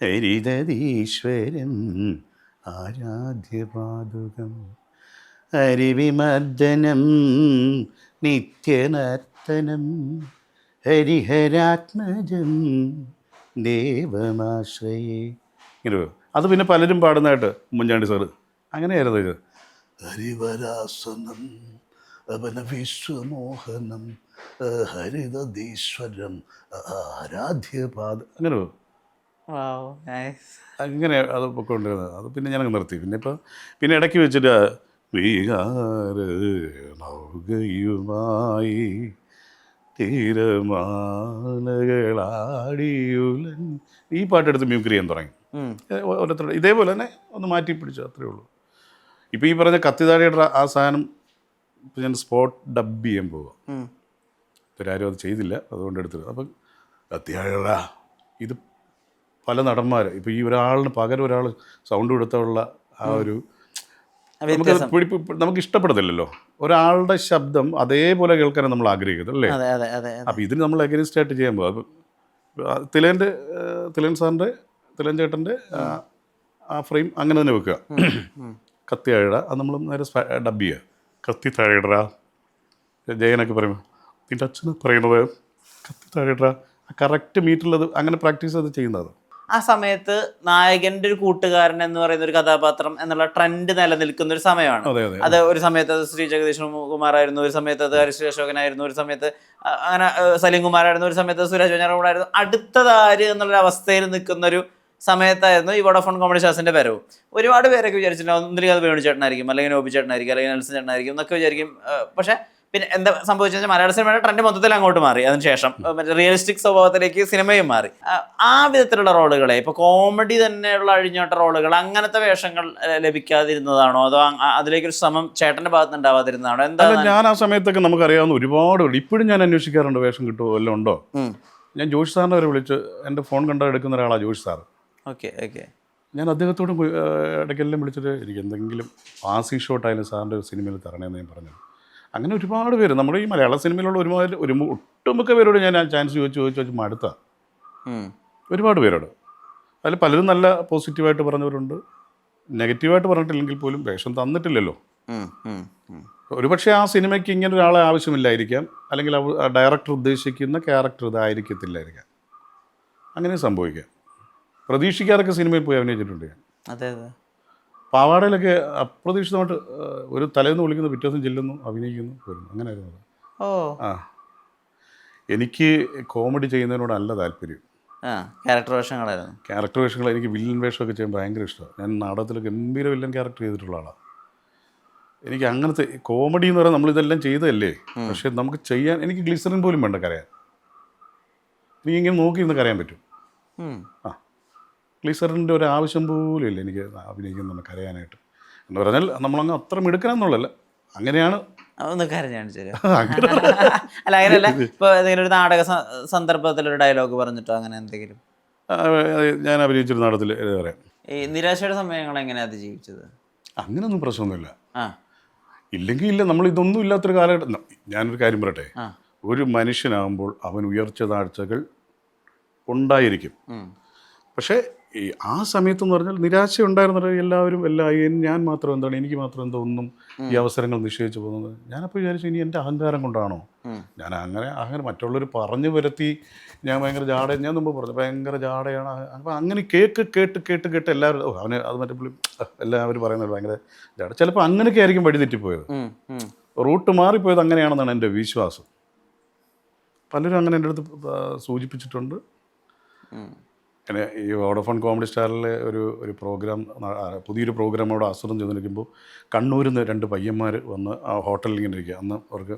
ഹരിതീശ്വരം ആരാധ്യപാദുകം ഹരിവിമർദ്ദനം നിത്യനർത്തനം ഹരിഹരാത്മജം ദേവമാശ്രയേ. ഇങ്ങനെ അത് പിന്നെ പലരും പാടുന്നതായിട്ട് ഉമ്മൻചാണ്ടി സാറ് അങ്ങനെയായിരുന്നു ഇത്. ഹരിവരാസനം അവന വിശ്വമോഹനം ഹരിതീശ്വരം ആരാധ്യപാദ അങ്ങനെ അത് പൊക്കൊണ്ടിരുന്നത്. അത് പിന്നെ ഞാനങ്ങ് നിർത്തി. പിന്നെ ഇടയ്ക്ക് വെച്ചിട്ട് വികാര നൗകയുമായി തീരമാലകളാടിയുലൻ ഈ പാട്ടെടുത്ത് മ്യൂക്രി ചെയ്യാൻ തുടങ്ങി. ഓരോരുത്തരുടെ ഇതേപോലെ തന്നെ ഒന്ന് മാറ്റി പിടിച്ചു, അത്രേ ഉള്ളൂ. ഇപ്പോൾ ഈ പറഞ്ഞ കത്തിതാടിയുടെ ആ സാധനം ഇപ്പോൾ ഞാൻ സ്പോട്ട് ഡബ് ചെയ്യാൻ പോവുക. ഇവരാരും അത് ചെയ്തില്ല, അതുകൊണ്ട് എടുത്തത്. അപ്പം കത്തിയാഴ ഇത് പല നടന്മാർ ഇപ്പോൾ ഈ ഒരാളിന് പകരം ഒരാൾ സൗണ്ട് കൊടുത്തുള്ള ആ ഒരു നമുക്ക് ഇഷ്ടപ്പെടുന്നില്ലല്ലോ. ഒരാളുടെ ശബ്ദം അതേപോലെ കേൾക്കാനാണ് നമ്മൾ ആഗ്രഹിക്കുന്നത്, അല്ലേ? അപ്പോൾ ഇതിന് നമ്മൾ അഗൈൻസ്റ്റ് ആയിട്ട് ചെയ്യാൻ പോകും. തിലൻ ചേട്ടൻ്റെ ആ ഫ്രെയിം അങ്ങനെ തന്നെ വെക്കുക. കത്തി താഴെട അത് നമ്മൾ നേരെ ഡബ് ചെയ്യുക. കത്തി താഴെട ജയനൊക്കെ പറയുമ്പോൾ നിൻ്റെ അച്ഛന് പറയുന്നത് കത്തി താഴെട ആ കറക്റ്റ് മീറ്ററിലത് അങ്ങനെ പ്രാക്ടീസ് അത് ചെയ്യുന്നത്. ആ സമയത്ത് നായകൻ്റെ ഒരു കൂട്ടുകാരൻ എന്ന് പറയുന്ന ഒരു കഥാപാത്രം എന്നുള്ള ട്രെൻഡ് നിലനിൽക്കുന്ന ഒരു സമയമാണ്. അത് ഒരു സമയത്ത് അത് ശ്രീ ജഗദീഷ് കുമാറായിരുന്നു, ഒരു സമയത്ത് അത് ഹരിശ്രീ അശോകനായിരുന്നു, ഒരു സമയത്ത് അങ്ങനെ സലീം കുമാറായിരുന്നു, ഒരു സമയത്ത് സുരാജ് വെഞ്ഞാറമൂടായിരുന്നു. അടുത്തതാര് എന്നുള്ള അവസ്ഥയിൽ നിൽക്കുന്ന ഒരു സമയത്തായിരുന്നു ഈ വോഡാഫോൺ കോമഡി സ്റ്റാർസിൻ്റെ വരവ്. ഒരുപാട് പേരൊക്കെ വിചാരിച്ചിട്ടുണ്ടാവും ഒന്നില്ലെങ്കിൽ അത് വേണു ചേട്ടനായിരിക്കും, അല്ലെങ്കിൽ നോബി ചേട്ടനായിരിക്കും, അല്ലെങ്കിൽ നെൽസൺ ചേട്ടനായിരിക്കും എന്നൊക്കെ വിചാരിക്കും. പക്ഷേ പിന്നെ എന്താ സംഭവിച്ചെന്ന് വെച്ചാൽ മലയാള സിനിമയുടെ ട്രെൻഡ് മൊത്തത്തിൽ അങ്ങോട്ട് മാറി. അതിനുശേഷം റിയലിസ്റ്റിക് സ്വഭാവത്തിലേക്ക് സിനിമയും മാറി. ആ വിധത്തിലുള്ള റോളുകളെ ഇപ്പോൾ കോമഡി തന്നെയുള്ള അഴിഞ്ഞോട്ട റോളുകൾ, അങ്ങനത്തെ വേഷങ്ങൾ ലഭിക്കാതിരുന്നതാണോ, അതോ അതിലേക്കൊരു ശ്രമം ചേട്ടൻ്റെ ഭാഗത്ത് ഉണ്ടാവാതിരുന്നതാണോ, എന്താ? ഞാൻ ആ സമയത്തൊക്കെ നമുക്കറിയാവുന്ന ഒരുപാട് ഇപ്പോഴും ഞാൻ അന്വേഷിക്കാറുണ്ട് വേഷം കിട്ടുമോ വല്ലതും ഉണ്ടോ. ഞാൻ ജോഷി സാറിനെ വരെ വിളിച്ച് എൻ്റെ ഫോൺ കണ്ടാൽ എടുക്കുന്ന ഒരാളാണ് ജോഷി സാർ. Okay okay. ഞാൻ അദ്ദേഹത്തോടും ഇടയ്ക്കെല്ലാം വിളിച്ചിട്ട് എനിക്ക് എന്തെങ്കിലും പാസിംഗ് ഷോട്ടായാലും സാറിൻ്റെ ഒരു സിനിമയിൽ തരണേന്ന് ഞാൻ പറഞ്ഞു. അങ്ങനെ ഒരുപാട് പേര് നമ്മുടെ ഈ മലയാള സിനിമയിലുള്ള ഒട്ടുമിക്ക പേരോട് ഞാൻ ആ ചാൻസ് ചോദിച്ച് മടുത്ത ഒരുപാട് പേരോട്. അതിൽ പലരും നല്ല പോസിറ്റീവായിട്ട് പറഞ്ഞവരുണ്ട്, നെഗറ്റീവായിട്ട് പറഞ്ഞിട്ടില്ലെങ്കിൽ പോലും വേഷം തന്നിട്ടില്ലല്ലോ. ഒരുപക്ഷെ ആ സിനിമയ്ക്ക് ഇങ്ങനെ ഒരാളെ ആവശ്യമില്ലായിരിക്കാം, അല്ലെങ്കിൽ ഡയറക്ടർ ഉദ്ദേശിക്കുന്ന ക്യാരക്ടർ ഇതായിരിക്കത്തില്ലായിരിക്കാം. അങ്ങനെ സംഭവിക്കാം. പ്രതീക്ഷിക്കാതൊക്കെ സിനിമയിൽ പോയി അഭിനയിച്ചിട്ടുണ്ട് ഞാൻ. അതെ അതെ. പാവാടയിലൊക്കെ അപ്രതീക്ഷിതമായിട്ട് ഒരു തലേന്ന് വിളിക്കുന്നു, പിറ്റേ ദിവസം ചെല്ലുന്നു, അഭിനയിക്കുന്നു, വരുന്നു. അങ്ങനെ ആയിരുന്നു. ആ, എനിക്ക് കോമഡി ചെയ്യുന്നതിനോടല്ല താല്പര്യം. ക്യാരക്ടർ വേഷങ്ങളായിരുന്നു. ക്യാരക്ടർ വേഷങ്ങൾ എനിക്ക് വില്ലൻ വേഷമൊക്കെ ചെയ്യാൻ ഭയങ്കര ഇഷ്ടമാണ്. ഞാൻ നാടകത്തിൽ ഗംഭീര വില്ലൻ ക്യാരക്ടർ ചെയ്തിട്ടുള്ള ആളാണ്. എനിക്ക് അങ്ങനത്തെ കോമഡി എന്ന് പറഞ്ഞാൽ നമ്മളിതെല്ലാം ചെയ്തതല്ലേ, പക്ഷെ നമുക്ക് ചെയ്യാൻ എനിക്ക് ഗ്ലിസറിൻ പോലും വേണ്ട കരയാൻ. എനിക്ക് ഇങ്ങനെ നോക്കിയിരുന്ന് കരയാൻ പറ്റും. ആ, ഗ്ലിസറിൻ്റെ ഒരു ആവശ്യം പോലും ഇല്ല എനിക്ക് അഭിനയിക്കുന്ന കരയാനായിട്ട്. എന്ന് പറഞ്ഞാൽ നമ്മളങ്ങ് അത്ര മിടുക്കണമെന്നുള്ളതല്ല, അങ്ങനെയാണ്. ഒന്ന് കരഞ്ഞാണ് ശരി. അല്ല അങ്ങനെയല്ല, ഇപ്പോൾ ഏതെങ്കിലും ഒരു നാടക സന്ദർഭത്തിലൊരു ഡയലോഗ് പറഞ്ഞിട്ടോ അങ്ങനെ എന്തെങ്കിലും? ഞാൻ അഭിനയിച്ചൊരു നാടകത്തിൽ പറയാം. ഈ നിരാശയുടെ സമയങ്ങൾ എങ്ങനെയാണ് അതിജീവിച്ചത്? അങ്ങനെയൊന്നും പ്രശ്നമൊന്നുമില്ല. ഇല്ലെങ്കിൽ ഇല്ല, നമ്മൾ ഇതൊന്നും ഇല്ലാത്തൊരു കാലഘട്ടം. ഞാനൊരു കാര്യം പറയട്ടെ, ഒരു മനുഷ്യനാകുമ്പോൾ അവൻ ഉയർച്ച താഴ്ചകൾ ഉണ്ടായിരിക്കും. പക്ഷേ ഈ ആ സമയത്തെന്ന് പറഞ്ഞാൽ നിരാശ ഉണ്ടായിരുന്നത് എല്ലാവരും ഞാൻ മാത്രം എന്താണ്, എനിക്ക് മാത്രം എന്തോ ഒന്നും ഈ അവസരങ്ങൾ നിശ്ചയിച്ചു പോകുന്നത്. ഞാനപ്പോൾ വിചാരിച്ചു ഇനി എൻ്റെ അഹങ്കാരം കൊണ്ടാണോ ഞാൻ അങ്ങനെ മറ്റുള്ളവർ പറഞ്ഞു വരുത്തി ഞാൻ ഭയങ്കര ഞാൻ മുമ്പ് പറഞ്ഞു ഭയങ്കര ജാടയാണ്. അപ്പോൾ അങ്ങനെ കേട്ട് എല്ലാവരും അവന് അത് മറ്റേ പുള്ളി എല്ലാവരും പറയുന്നത് ഭയങ്കര ജാട. ചിലപ്പോൾ അങ്ങനെയൊക്കെ ആയിരിക്കും വഴി തെറ്റിപ്പോയത്, റൂട്ട് മാറിപ്പോയത് അങ്ങനെയാണെന്നാണ് എൻ്റെ വിശ്വാസം. പലരും അങ്ങനെ എൻ്റെ അടുത്ത് സൂചിപ്പിച്ചിട്ടുണ്ട്. പിന്നെ ഈ വോഡഫോൺ കോമഡി സ്റ്റാറിലെ ഒരു പ്രോഗ്രാം, പുതിയൊരു പ്രോഗ്രാം അവിടെ ആസ്വദം ചെയ്തിരിക്കുമ്പോൾ കണ്ണൂരിൽ നിന്ന് 2 പയ്യന്മാർ വന്ന് ആ ഹോട്ടലിൽ ഇങ്ങനെ ഇരിക്കുക. അന്ന് അവർക്ക്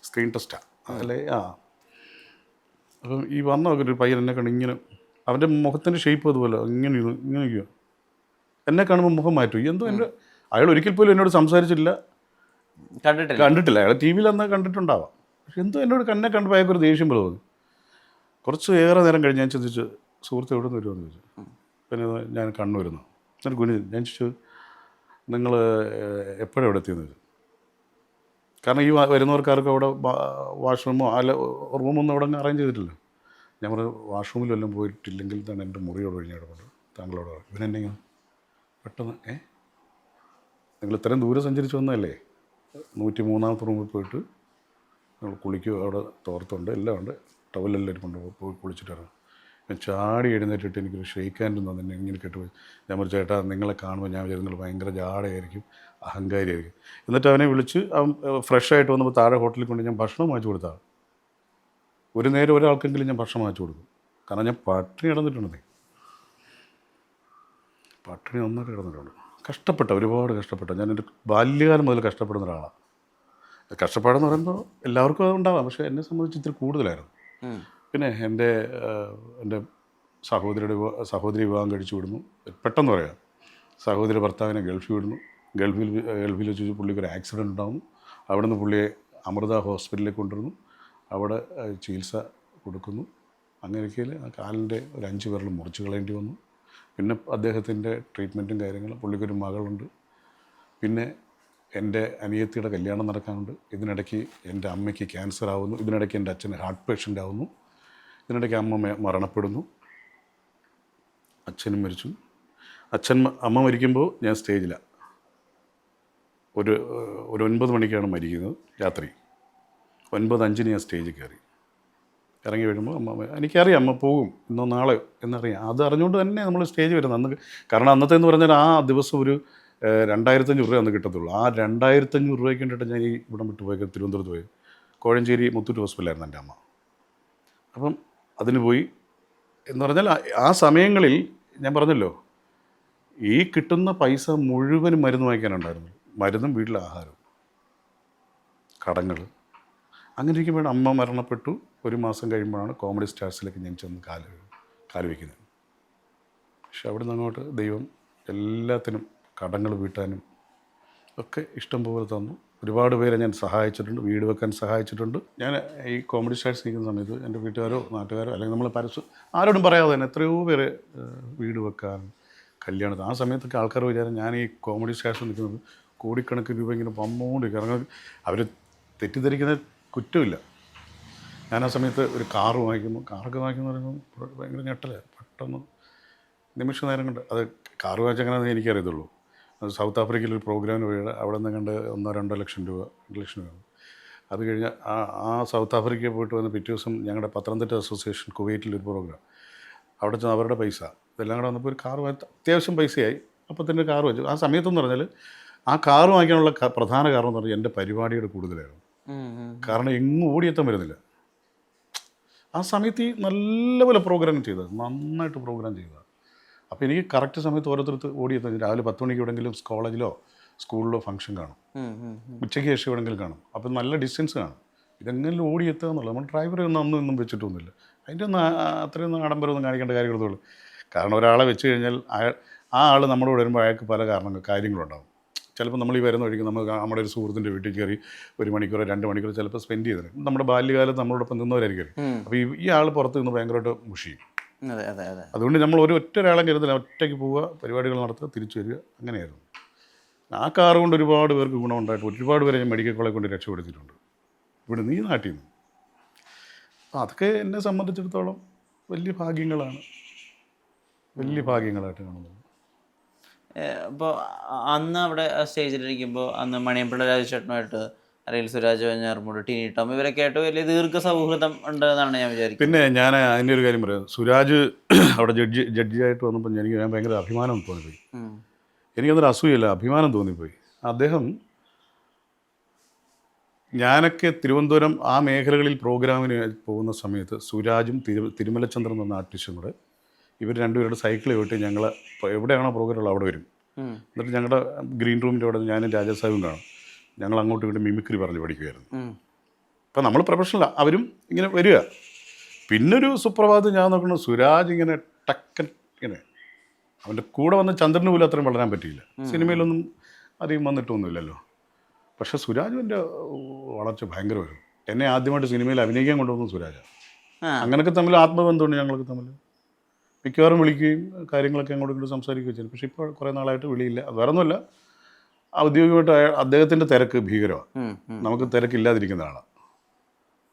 സ്ക്രീൻ ടെസ്റ്റാണ് അല്ലേ. അപ്പം ഈ വന്ന ഒരു പയ്യൻ എന്നെ കണ്ട് ഇങ്ങനെ, അവൻ്റെ മുഖത്തിൻ്റെ ഷേപ്പ് അതുപോലെ ഇങ്ങനെ ഇരിക്കുക. എന്നെ കാണുമ്പോൾ മുഖം മാറ്റും. എന്തോ അയാൾ ഒരിക്കൽ പോലും എന്നോട് സംസാരിച്ചിട്ടില്ല, കണ്ടിട്ടില്ല. അയാൾ ടി വിയിൽ അന്ന് കണ്ടിട്ടുണ്ടാവാം. പക്ഷെ എന്തോ എന്നോട് എന്നെ കണ്ടപ്പോൾ അയാൾക്കൊരു ദേഷ്യം പോലെ തോന്നി. കുറച്ച് ഏറെ നേരം കഴിഞ്ഞ് ഞാൻ ചിന്തിച്ചു, സുഹൃത്ത് എവിടെ നിന്ന് വരുമെന്ന് ചോദിച്ചു. പിന്നെ ഞാൻ കണ്ണൂരുന്നു. എന്നിട്ട് ഞാൻ ചോദിച്ചു, നിങ്ങൾ എപ്പോഴും എവിടെ എത്തിയെന്ന് ചോദിച്ചു. കാരണം ഈ വരുന്നവർക്കാർക്കും അവിടെ വാഷ്റൂമോ അല്ല റൂമൊന്നും അവിടെ അറേഞ്ച് ചെയ്തിട്ടില്ല. ഞാൻ പറഞ്ഞു വാഷ്റൂമിൽ വല്ലതും പോയിട്ടില്ലെങ്കിൽ തന്നെ എൻ്റെ മുറിയോട് ഒഴിഞ്ഞിടപെട്ടു താങ്കളോട്. ഇവനെന്നെ പെട്ടെന്ന് നിങ്ങൾ ഇത്രയും ദൂരം സഞ്ചരിച്ച് വന്നതല്ലേ, 103-ാമത്തെ റൂമിൽ പോയിട്ട് നിങ്ങൾ കുളിക്കുക, അവിടെ തോർത്തുണ്ട് എല്ലാം ഉണ്ട്, ടവലെല്ലാം പോയി കുളിച്ചിട്ടിറങ്ങും. ഞാൻ ചാടി എഴുന്നേറ്റിട്ട് എനിക്കൊരു ഷെയ്ക്ക് ഹാൻഡ് തന്നെ ഇങ്ങനെ കെട്ടുപോയി. ഞാൻ പറഞ്ഞു ചേട്ടാ നിങ്ങളെ കാണുമ്പോൾ ഞാൻ വിചാരിച്ചു നിങ്ങൾ ഭയങ്കര ജാടയായിരിക്കും, അഹങ്കാരിയായിരിക്കും. എന്നിട്ട് അവനെ വിളിച്ച് അവൻ ഫ്രഷായിട്ട് വന്നപ്പോൾ താഴെ ഹോട്ടലിൽ കൊണ്ട് ഞാൻ ഭക്ഷണം വാങ്ങിച്ചു കൊടുത്താണ്. ഒരു നേരം ഒരാൾക്കെങ്കിലും ഞാൻ ഭക്ഷണം വാങ്ങിച്ചു കൊടുക്കും. കാരണം ഞാൻ പട്ടിണി കിടന്നിട്ടുണ്ടെന്നേ, പട്ടിണി ഒന്നര കിടന്നിട്ടുണ്ട്. ഒരുപാട് കഷ്ടപ്പെട്ട. ഞാൻ എൻ്റെ ബാല്യകാലം മുതൽ കഷ്ടപ്പെടുന്ന ഒരാളാണ്. കഷ്ടപ്പാടെന്ന് പറയുമ്പോൾ എല്ലാവർക്കും അതുണ്ടാവാം, പക്ഷേ എന്നെ സംബന്ധിച്ച് ഇത്തിരി കൂടുതലായിരുന്നു. പിന്നെ എൻ്റെ സഹോദരി വിവാഹം കഴിച്ചു വിടുന്നു. പെട്ടെന്ന് പറയാം, സഹോദരി ഭർത്താവിനെ ഗൾഫിൽ വെച്ച് പുള്ളിക്ക് ഒരു ആക്സിഡൻറ്റ് ഉണ്ടാകുന്നു. അവിടെ നിന്ന് പുള്ളിയെ അമൃത ഹോസ്പിറ്റലിലേക്ക് കൊണ്ടുവരുന്നു. അവിടെ ചികിത്സ കൊടുക്കുന്നു. അങ്ങനെയൊക്കെ കാലിൻ്റെ ഒരു 5 വിരൽ മുറിച്ച് കളയേണ്ടി വന്നു. പിന്നെ അദ്ദേഹത്തിൻ്റെ ട്രീറ്റ്മെൻറ്റും കാര്യങ്ങളും. പുള്ളിക്കൊരു മകളുണ്ട്. പിന്നെ എൻ്റെ അനിയത്തിയുടെ കല്യാണം നടക്കാനുണ്ട്. ഇതിനിടയ്ക്ക് എൻ്റെ അമ്മയ്ക്ക് ക്യാൻസർ ആവുന്നു. ഇതിനിടയ്ക്ക് എൻ്റെ അച്ഛന് ഹാർട്ട് പേഷ്യൻ്റ് ആവുന്നു. ഇതിനിടയ്ക്ക് അമ്മ മരണപ്പെടുന്നു. അച്ഛനും മരിച്ചു. അമ്മ മരിക്കുമ്പോൾ ഞാൻ സ്റ്റേജിലാണ്. ഒരു 9 മണിക്കാണ് മരിക്കുന്നത് രാത്രി. 9:05 ഞാൻ സ്റ്റേജിൽ കയറി. ഇറങ്ങി വരുമ്പോൾ എനിക്കറിയാം അമ്മ പോകും ഇന്നോ നാളെ എന്നറിയാം. അത് അറിഞ്ഞുകൊണ്ട് തന്നെ നമ്മൾ സ്റ്റേജ് വരുന്നത് അന്ന്. കാരണം അന്നത്തെ എന്ന് പറഞ്ഞാൽ ആ ദിവസം ഒരു 2,500 രൂപ അന്ന് കിട്ടത്തുള്ളൂ. ആ 2,500 രൂപയ്ക്ക് വേണ്ടിയിട്ട് ഞാൻ ഈ ഇവിടം വിട്ടു പോയി തിരുവനന്തപുരത്ത് പോയി. കോഴഞ്ചേരി മുത്തൂറ്റ് ഹോസ്പിറ്റലായിരുന്നു എൻ്റെ അമ്മ. അപ്പം അതിന് പോയി എന്ന് പറഞ്ഞാൽ ആ സമയങ്ങളിൽ ഞാൻ പറഞ്ഞല്ലോ, ഈ കിട്ടുന്ന പൈസ മുഴുവനും മരുന്ന് വാങ്ങിക്കാനുണ്ടായിരുന്നു. മരുന്നും വീട്ടിലെ ആഹാരവും, കടങ്ങൾ. അങ്ങനെ ഇരിക്കുമ്പോഴാണ് അമ്മ മരണപ്പെട്ടു. 1 മാസം കഴിയുമ്പോഴാണ് കോമഡി സ്റ്റാർസിലേക്ക് ഞാൻ ചെന്ന് കാല് വയ്ക്കുന്നത്. പക്ഷെ അവിടെ നിന്ന് അങ്ങോട്ട് ദൈവം എല്ലാത്തിനും കടങ്ങൾ വീട്ടാനും ഒക്കെ ഇഷ്ടം പോലെ തന്നു. ഒരുപാട് പേരെ ഞാൻ സഹായിച്ചിട്ടുണ്ട്, വീട് വെക്കാൻ സഹായിച്ചിട്ടുണ്ട്. ഞാൻ ഈ കോമഡി സ്റ്റാർസ് നിൽക്കുന്ന സമയത്ത് എൻ്റെ വീട്ടുകാരോ നാട്ടുകാരോ അല്ലെങ്കിൽ നമ്മൾ ആരോടും പറയാതെ തന്നെ എത്രയോ പേര് വീട് വെക്കാൻ, കല്യാണത്തിന്. ആ സമയത്തൊക്കെ ആൾക്കാർ വിചാരം ഞാൻ ഈ കോമഡി സ്റ്റാർസ് നിൽക്കുന്നത് കോടിക്കണക്കിന് രൂപ ഇങ്ങനെ വന്നുകൊണ്ട് കാരണം അവർ തെറ്റിദ്ധരിക്കുന്ന കുറ്റമില്ല. ഞാൻ ആ സമയത്ത് ഒരു കാറ് വാങ്ങിക്കുന്നു. കാറൊക്കെ വാങ്ങിക്കുന്നു പറയുമ്പോൾ ഭയങ്കര ഞെട്ടല. പെട്ടെന്ന് നിമിഷ നേരം കൊണ്ട് അത് കാറ് വാങ്ങിച്ചെങ്ങനെയാണെന്ന് എനിക്കറിയത്തുള്ളൂ. അത് സൗത്ത് ആഫ്രിക്കയിൽ ഒരു പ്രോഗ്രാമിന് പോയി അവിടെ നിന്ന് കണ്ട് 1-2 ലക്ഷം രൂപ, 2 ലക്ഷം രൂപ. അത് കഴിഞ്ഞ് ആ സൗത്ത് ആഫ്രിക്കയിൽ പോയിട്ട് വന്ന് പിറ്റേ ദിവസം ഞങ്ങളുടെ പത്തനംതിട്ട അസോസിയേഷൻ കുവൈറ്റിലൊരു പ്രോഗ്രാം. അവിടെ ചെന്ന് അവരുടെ പൈസ ഇതെല്ലാം കൂടെ വന്നപ്പോൾ ഒരു കാറ് വാങ്ങി അത്യാവശ്യം പൈസയായി. അപ്പോൾ തന്നെ കാറ് വെച്ചു. ആ സമയത്തെന്ന് പറഞ്ഞാൽ ആ കാറ് വാങ്ങിക്കാനുള്ള പ്രധാന കാരണം എന്ന് പറഞ്ഞാൽ എൻ്റെ പരിപാടിയുടെ കൂടുതലായിരുന്നു. കാരണം എങ്ങും ഓടിയെത്താൻ വരുന്നില്ല. ആ സമയത്ത് ഈ നല്ലപോലെ പ്രോഗ്രാം ചെയ്തത്, നന്നായിട്ട് പ്രോഗ്രാം ചെയ്തത്. അപ്പോൾ എനിക്ക് കറക്റ്റ് സമയത്ത് ഓരോരുത്തർക്ക് ഓടിയെത്താൻ. രാവിലെ 10 മണിക്ക് എവിടെയെങ്കിലും കോളേജിലോ സ്കൂളിലോ ഫംഗ്ഷൻ കാണും, ഉച്ചയ്ക്ക് ശേഷം എവിടെയെങ്കിലും കാണും. അപ്പോൾ നല്ല ഡിസ്റ്റൻസ് കാണും. ഇതെങ്ങനെയും ഓടിയെത്തുക എന്നുള്ളത് നമ്മൾ ഡ്രൈവറെ ഒന്നും അന്നും വെച്ചിട്ടൊന്നുമില്ല. അതിൻ്റെ ഒന്നും അത്രയൊന്നും ആഡംബരമൊന്നും കാണിക്കേണ്ട കാര്യങ്ങളുള്ളൂ. കാരണം ഒരാളെ വെച്ച് കഴിഞ്ഞാൽ ആ ആൾ നമ്മുടെ കൂടെ വരുമ്പോൾ അയാൾക്ക് പല കാര്യങ്ങളുണ്ടാകും. ചിലപ്പോൾ നമ്മൾ ഈ വരുന്ന വഴിക്ക് നമ്മുടെ ഒരു സുഹൃത്തിൻ്റെ വീട്ടിൽ കയറി 1 മണിക്കൂറോ 2 മണിക്കൂറോ ചിലപ്പോൾ സ്പെൻഡ് ചെയ്തത് നമ്മുടെ ബാല്യകാലത്ത് നമ്മളോടൊപ്പം നിന്നവരായിരിക്കും. അപ്പോൾ ഈ ആൾ പുറത്ത് നിന്ന് ഭയങ്കരമായിട്ട് മുഷിയും. അതുകൊണ്ട് നമ്മൾ ഒറ്റ ഒരാളെ കരുതില്ല, ഒറ്റയ്ക്ക് പോവുക, പരിപാടികൾ നടത്തുക, തിരിച്ചു വരിക, അങ്ങനെയായിരുന്നു. ആ കാറ് കൊണ്ട് ഒരുപാട് പേർക്ക് ഗുണമുണ്ടായിട്ട് ഒരുപാട് പേരെ ഞാൻ മെഡിക്കൽ കോളേജ് കൊണ്ട് രക്ഷപ്പെടുത്തിയിട്ടുണ്ട് ഇവിടെ ഈ നാട്ടിൽ നിന്ന്. അപ്പോൾ അതൊക്കെ എന്നെ സംബന്ധിച്ചിടത്തോളം വലിയ ഭാഗ്യങ്ങളായിട്ട് കാണുന്നത്. ഇപ്പോൾ അന്ന് അവിടെ സ്റ്റേജിലിരിക്കുമ്പോൾ അന്ന് മണിയമ്പിള്ള രാജുചേട്ടനുമായിട്ട് അല്ലെങ്കിൽ സുരാജ് വെഞ്ഞാറമൂട്, ടിനി ടോം ഇവരൊക്കെ ആയിട്ട് വലിയ ദീർഘ സൗഹൃദം ഉണ്ടെന്നാണ് ഞാൻ വിചാരിക്കുന്നത്. പിന്നെ ഞാൻ അതിൻ്റെ ഒരു കാര്യം പറയാം. സുരാജ് അവിടെ ജഡ്ജിയായിട്ട് വന്നപ്പോൾ ഞാൻ ഭയങ്കര അഭിമാനം തോന്നിപ്പോയി. എനിക്കതൊരു അസൂയല്ല, അഭിമാനം തോന്നിപ്പോയി. അദ്ദേഹം ഞാനൊക്കെ തിരുവനന്തപുരം ആ മേഖലകളിൽ പ്രോഗ്രാമിന് പോകുന്ന സമയത്ത് സുരാജും തിരുമലചന്ദ്രൻ എന്ന ആർട്ടിസ്റ്റും കൂടെ ഇവർ രണ്ടുപേരുടെ സൈക്കിളിൽ പോയിട്ട് ഞങ്ങൾ എവിടെയാണോ പ്രോഗ്രാമുള്ളത് അവിടെ വരും. എന്നിട്ട് ഞങ്ങളുടെ ഗ്രീൻ റൂമിൻ്റെ അവിടെ ഞാനും രാജാസാഹിബും കാണും. ഞങ്ങൾ അങ്ങോട്ടും ഇങ്ങോട്ടും മിമിക്രി പറഞ്ഞ് പഠിക്കുമായിരുന്നു. അപ്പം നമ്മൾ പ്രൊഫഷണലാണ്, അവരും ഇങ്ങനെ വരിക. പിന്നൊരു സുപ്രഭാതം ഞാൻ നോക്കണം, സുരാജ് ഇങ്ങനെ ടക്കൻ ഇങ്ങനെ അവൻ്റെ കൂടെ വന്ന് ചന്ദ്രന് പോലും അത്രയും വളരാൻ പറ്റിയില്ല. സിനിമയിലൊന്നും അധികം വന്നിട്ടൊന്നുമില്ലല്ലോ. പക്ഷേ സുരാജിൻ്റെ വളർച്ച ഭയങ്കര വരും. എന്നെ ആദ്യമായിട്ട് സിനിമയിൽ അഭിനയിക്കാൻ കൊണ്ടുവന്നു സുരാജാണ്. അങ്ങനെയൊക്കെ തമ്മിൽ ആത്മബന്ധമുണ്ട് ഞങ്ങൾക്ക് തമ്മിൽ. മിക്കവാറും വിളിക്കുകയും കാര്യങ്ങളൊക്കെ അങ്ങോട്ടും ഇങ്ങോട്ട് സംസാരിക്കുകയും ചെയ്യും. പക്ഷേ ഇപ്പോൾ കുറേ നാളായിട്ട് വിളിയില്ല. അത് വേറെ ഒന്നുമല്ല, ഔദ്യോഗികമായിട്ട് അദ്ദേഹത്തിൻ്റെ തിരക്ക് ഭീകരമാണ്. നമുക്ക് തിരക്കില്ലാതിരിക്കുന്നതാണ്.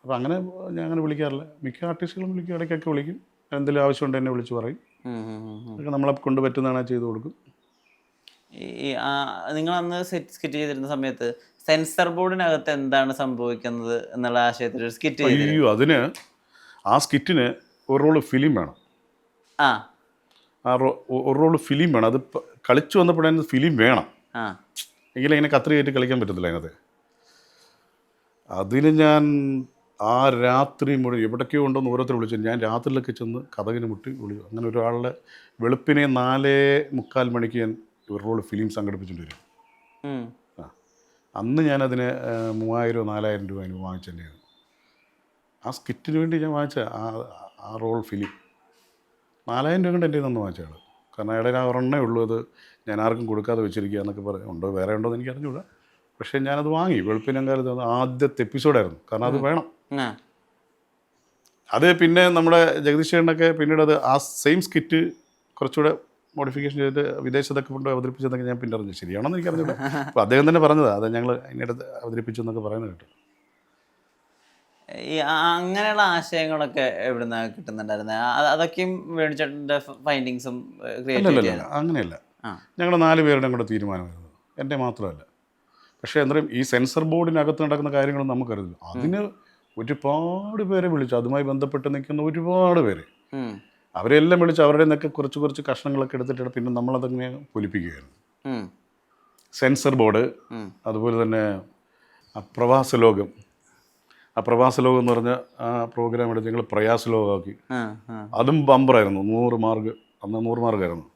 അപ്പോൾ അങ്ങനെ ഞാൻ അങ്ങനെ വിളിക്കാറില്ല. മിക്ക ആർട്ടിസ്റ്റുകളും വിളിക്കും, ഇടയ്ക്കൊക്കെ വിളിക്കും. എന്തെങ്കിലും ആവശ്യമുണ്ട് എന്നെ വിളിച്ച് പറയും. അതൊക്കെ നമ്മളെ കൊണ്ട് പറ്റുന്നതാണ് ചെയ്ത് കൊടുക്കും. നിങ്ങൾ അന്ന് സ്കിറ്റ് ചെയ്തിരുന്ന സമയത്ത് സെൻസർ ബോർഡിനകത്ത് എന്താണ് സംഭവിക്കുന്നത് എന്നുള്ള ആശയത്തിൽ ഒരു സ്കിറ്റ് അയ്യോ, അതിന് ആ സ്കിറ്റിന് ഒരു റോള് ഫിലിം വേണം. ഒരു റോള് ഫിലിം വേണം. അത് കളിച്ചു വന്നപ്പോഴതിന് ഫിലിം വേണം. എങ്കിലും ഇങ്ങനെ കത്രി കയറ്റി കളിക്കാൻ പറ്റത്തില്ല അതിനകത്ത്. അതിന് ഞാൻ ആ രാത്രി മുഴുവൻ എവിടേക്കോ ഉണ്ടോന്ന് ഓരോരുത്തർ വിളിച്ചു. ഞാൻ രാത്രിയിലൊക്കെ ചെന്ന് കഥകിന് മുട്ടി വിളിച്ചു. അങ്ങനെ ഒരാളുടെ വെളുപ്പിനെ 4:45 മണിക്ക് ഞാൻ ഒരു റോള് ഫിലിം സംഘടിപ്പിച്ചിട്ട് വരും. അന്ന് ഞാനതിന് 3000-4000 രൂപ അതിന് വാങ്ങിച്ചതന്നെയാണ്. ആ സ്കിറ്റിന് വേണ്ടി ഞാൻ വാങ്ങിച്ച ആ റോൾ ഫിലിം 4000 രൂപ കൊണ്ട് എൻ്റെ നിന്ന് വാങ്ങിച്ചതാണ്. കാരണം അയാളെ ഞാൻ ഒരെണ്ണേ ഉള്ളൂ, അത് ഞാൻ ആർക്കും കൊടുക്കാതെ വെച്ചിരിക്കുക എന്നൊക്കെ പറഞ്ഞു. ഉണ്ടോ വേറെ ഉണ്ടോ എന്ന് എനിക്ക് അറിഞ്ഞുകൂടാ. പക്ഷേ ഞാനത് വാങ്ങി. വെളുപ്പിനങ്കാലത്ത് ആദ്യത്തെ എപ്പിസോഡായിരുന്നു. കാരണം അത് വേണം. അത് പിന്നെ നമ്മുടെ ജഗദീഷ് ചേട്ടനൊക്കെ പിന്നീട് അത് ആ സെയിം സ്കിറ്റ് കുറച്ചുകൂടെ മോഡിഫിക്കേഷൻ ചെയ്തിട്ട് വിദേശത്തൊക്കെ കൊണ്ട് അവതരിപ്പിച്ചതൊക്കെ ഞാൻ പിന്നെ അറിഞ്ഞു. ശരിയാണെന്ന് എനിക്ക് അറിഞ്ഞില്ല. അപ്പോൾ അദ്ദേഹം തന്നെ പറഞ്ഞതാണ്, അത് ഞങ്ങൾ അതിനടുത്ത് അവതരിപ്പിച്ചു എന്നൊക്കെ പറയുന്നത് കേട്ടു. ഈ അങ്ങനെയുള്ള ആശയങ്ങളൊക്കെ എവിടെ നിന്നാണ് കിട്ടുന്നുണ്ടായിരുന്നത്? അതൊക്കെയും വേണിച്ചേട്ടൻ്റെ ഫൈൻഡിങ്സും? അല്ലല്ല, അങ്ങനെയല്ല. ഞങ്ങൾ 4 പേരുടെയും കൂടെ തീരുമാനമായിരുന്നു, എൻ്റെ മാത്രമല്ല. പക്ഷേ എന്തായാലും ഈ സെൻസർ ബോർഡിനകത്ത് നടക്കുന്ന കാര്യങ്ങളൊന്നും നമുക്കറിയില്ല. അതിന് ഒരുപാട് പേരെ വിളിച്ചു, അതുമായി ബന്ധപ്പെട്ട് നിൽക്കുന്ന ഒരുപാട് പേര്. അവരെല്ലാം വിളിച്ച് അവരുടെ നിന്നൊക്കെ കുറച്ച് കഷ്ണങ്ങളൊക്കെ എടുത്തിട്ട് പിന്നെ നമ്മളതങ്ങനെ പൊലിപ്പിക്കുകയായിരുന്നു. സെൻസർ ബോർഡ്, അതുപോലെ തന്നെ പ്രവാസലോകം. ആ പ്രവാസലോകം എന്ന് പറഞ്ഞ ആ പ്രോഗ്രാം എടുത്ത് ഞങ്ങൾ പ്രയാസലോകമാക്കി. അതും ബമ്പറായിരുന്നു. 100 മാർക്ക്. അന്ന് 100 മാർക്കായിരുന്നു.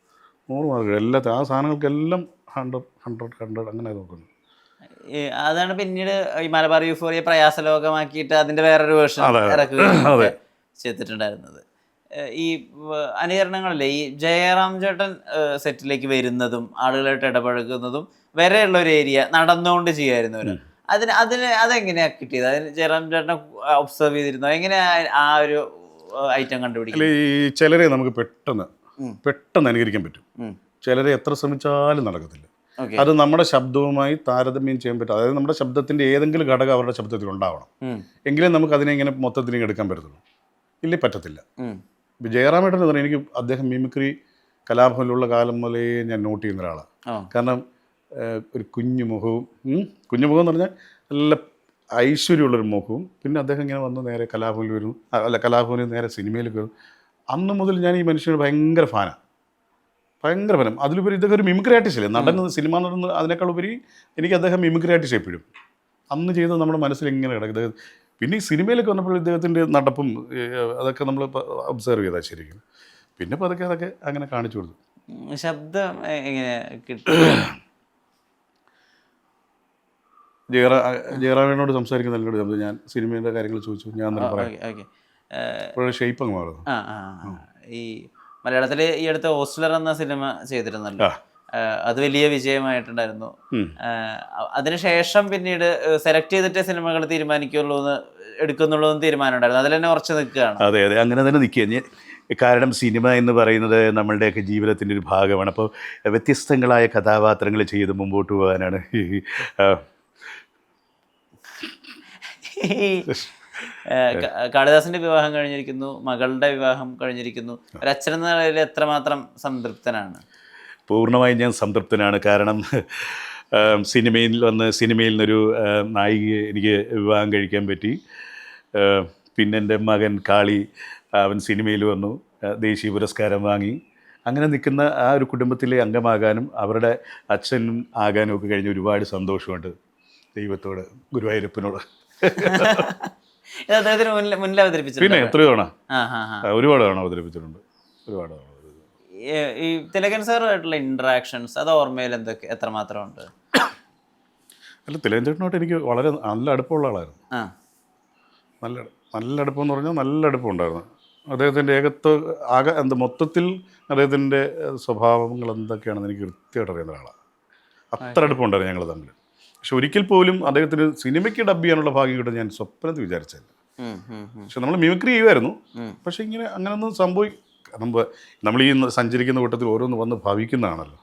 100 മാർക്ക് എല്ലാത്തിനും. ആ സാധനങ്ങൾക്കെല്ലാം 100 അങ്ങനെ നോക്കുന്നു. അതാണ് പിന്നീട് ഈ മലബാർ യൂഫോറിയ പ്രയാസലോകമാക്കിയിട്ട് അതിന്റെ വേറൊരു വേർഷൻ ഇറക്കുകയും ചെയ്തിട്ടുണ്ടായിരുന്നത്. ഈ അനുകരണങ്ങളിലെ ഈ ജയറാം ചേട്ടൻ സെറ്റിലേക്ക് വരുന്നതും ആളുകളായിട്ട് ഇടപഴകുന്നതും വരെയുള്ള ഒരു ഏരിയ നടന്നുകൊണ്ട് ചെയ്യായിരുന്നു അവര്. അതെങ്ങനെയാ കിട്ടിയത്? അതിന് ജയറാം ചേട്ടനെ ഒബ്സർവ് ചെയ്തിരുന്നോ? എങ്ങനെയാ ആ ഒരു ഐറ്റം കണ്ടുപിടിക്കുന്നത്? ഈ ചിലരെ നമുക്ക് പെട്ടെന്ന് അനുകരിക്കാൻ പറ്റും, ചിലരെ എത്ര ശ്രമിച്ചാലും നടക്കത്തില്ല. അത് നമ്മുടെ ശബ്ദവുമായി താരതമ്യം ചെയ്യാൻ പറ്റും. അതായത് നമ്മുടെ ശബ്ദത്തിന്റെ ഏതെങ്കിലും ഘടകം അവരുടെ ശബ്ദത്തിൽ ഉണ്ടാവണം, എങ്കിലേ നമുക്ക് അതിനെ ഇങ്ങനെ മൊത്തത്തിൽ എടുക്കാൻ പറ്റത്തുള്ളൂ. ഇല്ലേ പറ്റത്തില്ല. ജയറാമേട്ടൻ എന്ന് പറഞ്ഞാൽ എനിക്ക് അദ്ദേഹം മിമിക്രി കലാഭവനിലുള്ള കാലം മുതലേ ഞാൻ നോട്ട് ചെയ്യുന്ന ഒരാളാണ്. കാരണം ഒരു കുഞ്ഞുമുഖവും എന്ന് പറഞ്ഞാൽ നല്ല ഐശ്വര്യമുള്ളൊരു മുഖവും, പിന്നെ അദ്ദേഹം ഇങ്ങനെ വന്ന് നേരെ കലാഭവനിൽ വരുന്നു, കലാഭവനിൽ നേരെ സിനിമയിലേക്ക് വരുന്നു. അന്ന് മുതൽ ഞാൻ ഈ മനുഷ്യന് ഭയങ്കര ഫാനാണ്. അതിലുപരി ഇതൊക്കെ ഒരു മിമിക്രി ആർട്ടിസ്റ്റ് അല്ലേ, നടൻ, സിനിമ നടൻ, അതിനേക്കാൾ ഉപരി എനിക്ക് അദ്ദേഹം മിമിക്രി ആർട്ടിസ്റ്റ് എപ്പോഴും അന്ന് ചെയ്തത് നമ്മുടെ മനസ്സിൽ എങ്ങനെ കിടക്കും. പിന്നെ ഈ സിനിമയിലൊക്കെ വന്നപ്പോൾ ഇദ്ദേഹത്തിൻ്റെ നടപ്പും അതൊക്കെ നമ്മൾ ഒബ്സർവ് ചെയ്താൽ ശരിക്കും. പിന്നെ ഇപ്പോൾ അതൊക്കെ അങ്ങനെ കാണിച്ചു കൊടുത്തു. ശബ്ദം എങ്ങനെ കിട്ടും? ജയറാമിനോട് സംസാരിക്കുന്ന എന്നോട് ശബ്ദം, ഞാൻ സിനിമയുടെ കാര്യങ്ങൾ ചോദിച്ചു, ഞാൻ തന്നെ പറയാം. ഷേപ്പ് അങ്ങ് മാറുന്നു. ഈ മലയാളത്തിൽ ഈ അടുത്ത ഹോസ്റ്റലർ എന്ന സിനിമ ചെയ്തിരുന്നല്ലോ, അത് വലിയ വിജയമായിട്ടുണ്ടായിരുന്നു. അതിനുശേഷം പിന്നീട് സെലക്ട് ചെയ്തിട്ട് സിനിമകൾ എടുക്കുന്നുള്ളൂ എന്ന് തീരുമാനം ഉണ്ടായിരുന്നു. അതിൽ തന്നെ ഉറച്ചു നിൽക്കുകയാണ്. അതെ, അങ്ങനെ തന്നെ നിൽക്കുക. കാരണം സിനിമ എന്ന് പറയുന്നത് നമ്മളുടെയൊക്കെ ജീവിതത്തിൻ്റെ ഒരു ഭാഗമാണ്. അപ്പോൾ വ്യത്യസ്തങ്ങളായ കഥാപാത്രങ്ങൾ ചെയ്ത് മുമ്പോട്ട് പോകാനാണ് കാളിദാസന്റെ വിവാഹം കഴിഞ്ഞിരിക്കുന്നു, മകളുടെ വിവാഹം കഴിഞ്ഞിരിക്കുന്നു. ഒരച്ഛനെന്ന നിലയിൽ എത്രമാത്രം സംതൃപ്തനാണ്? പൂർണ്ണമായും ഞാൻ സംതൃപ്തനാണ്. കാരണം സിനിമയിൽ നിന്നൊരു നായികയെ എനിക്ക് വിവാഹം കഴിക്കാൻ പറ്റി. പിന്നെ എൻ്റെ മകൻ കാളി, അവൻ സിനിമയിൽ വന്നു, ദേശീയ പുരസ്കാരം വാങ്ങി. അങ്ങനെ നിൽക്കുന്ന ആ ഒരു കുടുംബത്തിലെ അംഗമാകാനും അവരുടെ അച്ഛനും ആകാനും ഒക്കെ കഴിഞ്ഞ ഒരുപാട് സന്തോഷമുണ്ട്. ദൈവത്തോട്, ഗുരുവായൂരപ്പനോട്. മുന്നിൽ അവതരിപ്പിച്ചു. പിന്നെ എത്രയോ തവണ, ഒരുപാട് തവണ അവതരിപ്പിച്ചിട്ടുണ്ട്. ഈ തിലകൻ സാറുമായിട്ടുള്ള ഇന്ററാക്ഷൻസ് അത് ഓർമ്മയിൽ എത്രമാത്രം ഉണ്ട്? അല്ല, തിലകൻ ചേട്ടനോട്ട് എനിക്ക് വളരെ നല്ല അടുപ്പമുള്ള ആളായിരുന്നു. നല്ല അടുപ്പം എന്ന് പറഞ്ഞാൽ നല്ല അടുപ്പം ഉണ്ടായിരുന്നു. അദ്ദേഹത്തിൻ്റെ മൊത്തത്തിൽ അദ്ദേഹത്തിൻ്റെ സ്വഭാവങ്ങൾ എന്തൊക്കെയാണെന്ന് എനിക്ക് കൃത്യമായിട്ട് അറിയുന്ന ഒരാളാണ്. അത്ര അടുപ്പമുണ്ടായിരുന്നു ഞങ്ങൾ തമ്മിൽ. പക്ഷെ ഒരിക്കൽ പോലും അദ്ദേഹത്തിന് സിനിമയ്ക്ക് ഡബ് ചെയ്യാനുള്ള ഭാഗ്യം കിട്ടും ഞാൻ സ്വപ്നത്തിൽ വിചാരിച്ചില്ല. പക്ഷെ നമ്മൾ മിമിക്രി ചെയ്യുമായിരുന്നു. പക്ഷെ അങ്ങനെയൊന്നും നമ്മൾ ഈ സഞ്ചരിക്കുന്ന കൂട്ടത്തിൽ ഓരോന്ന് വന്ന് ഭവിക്കുന്നതാണല്ലോ.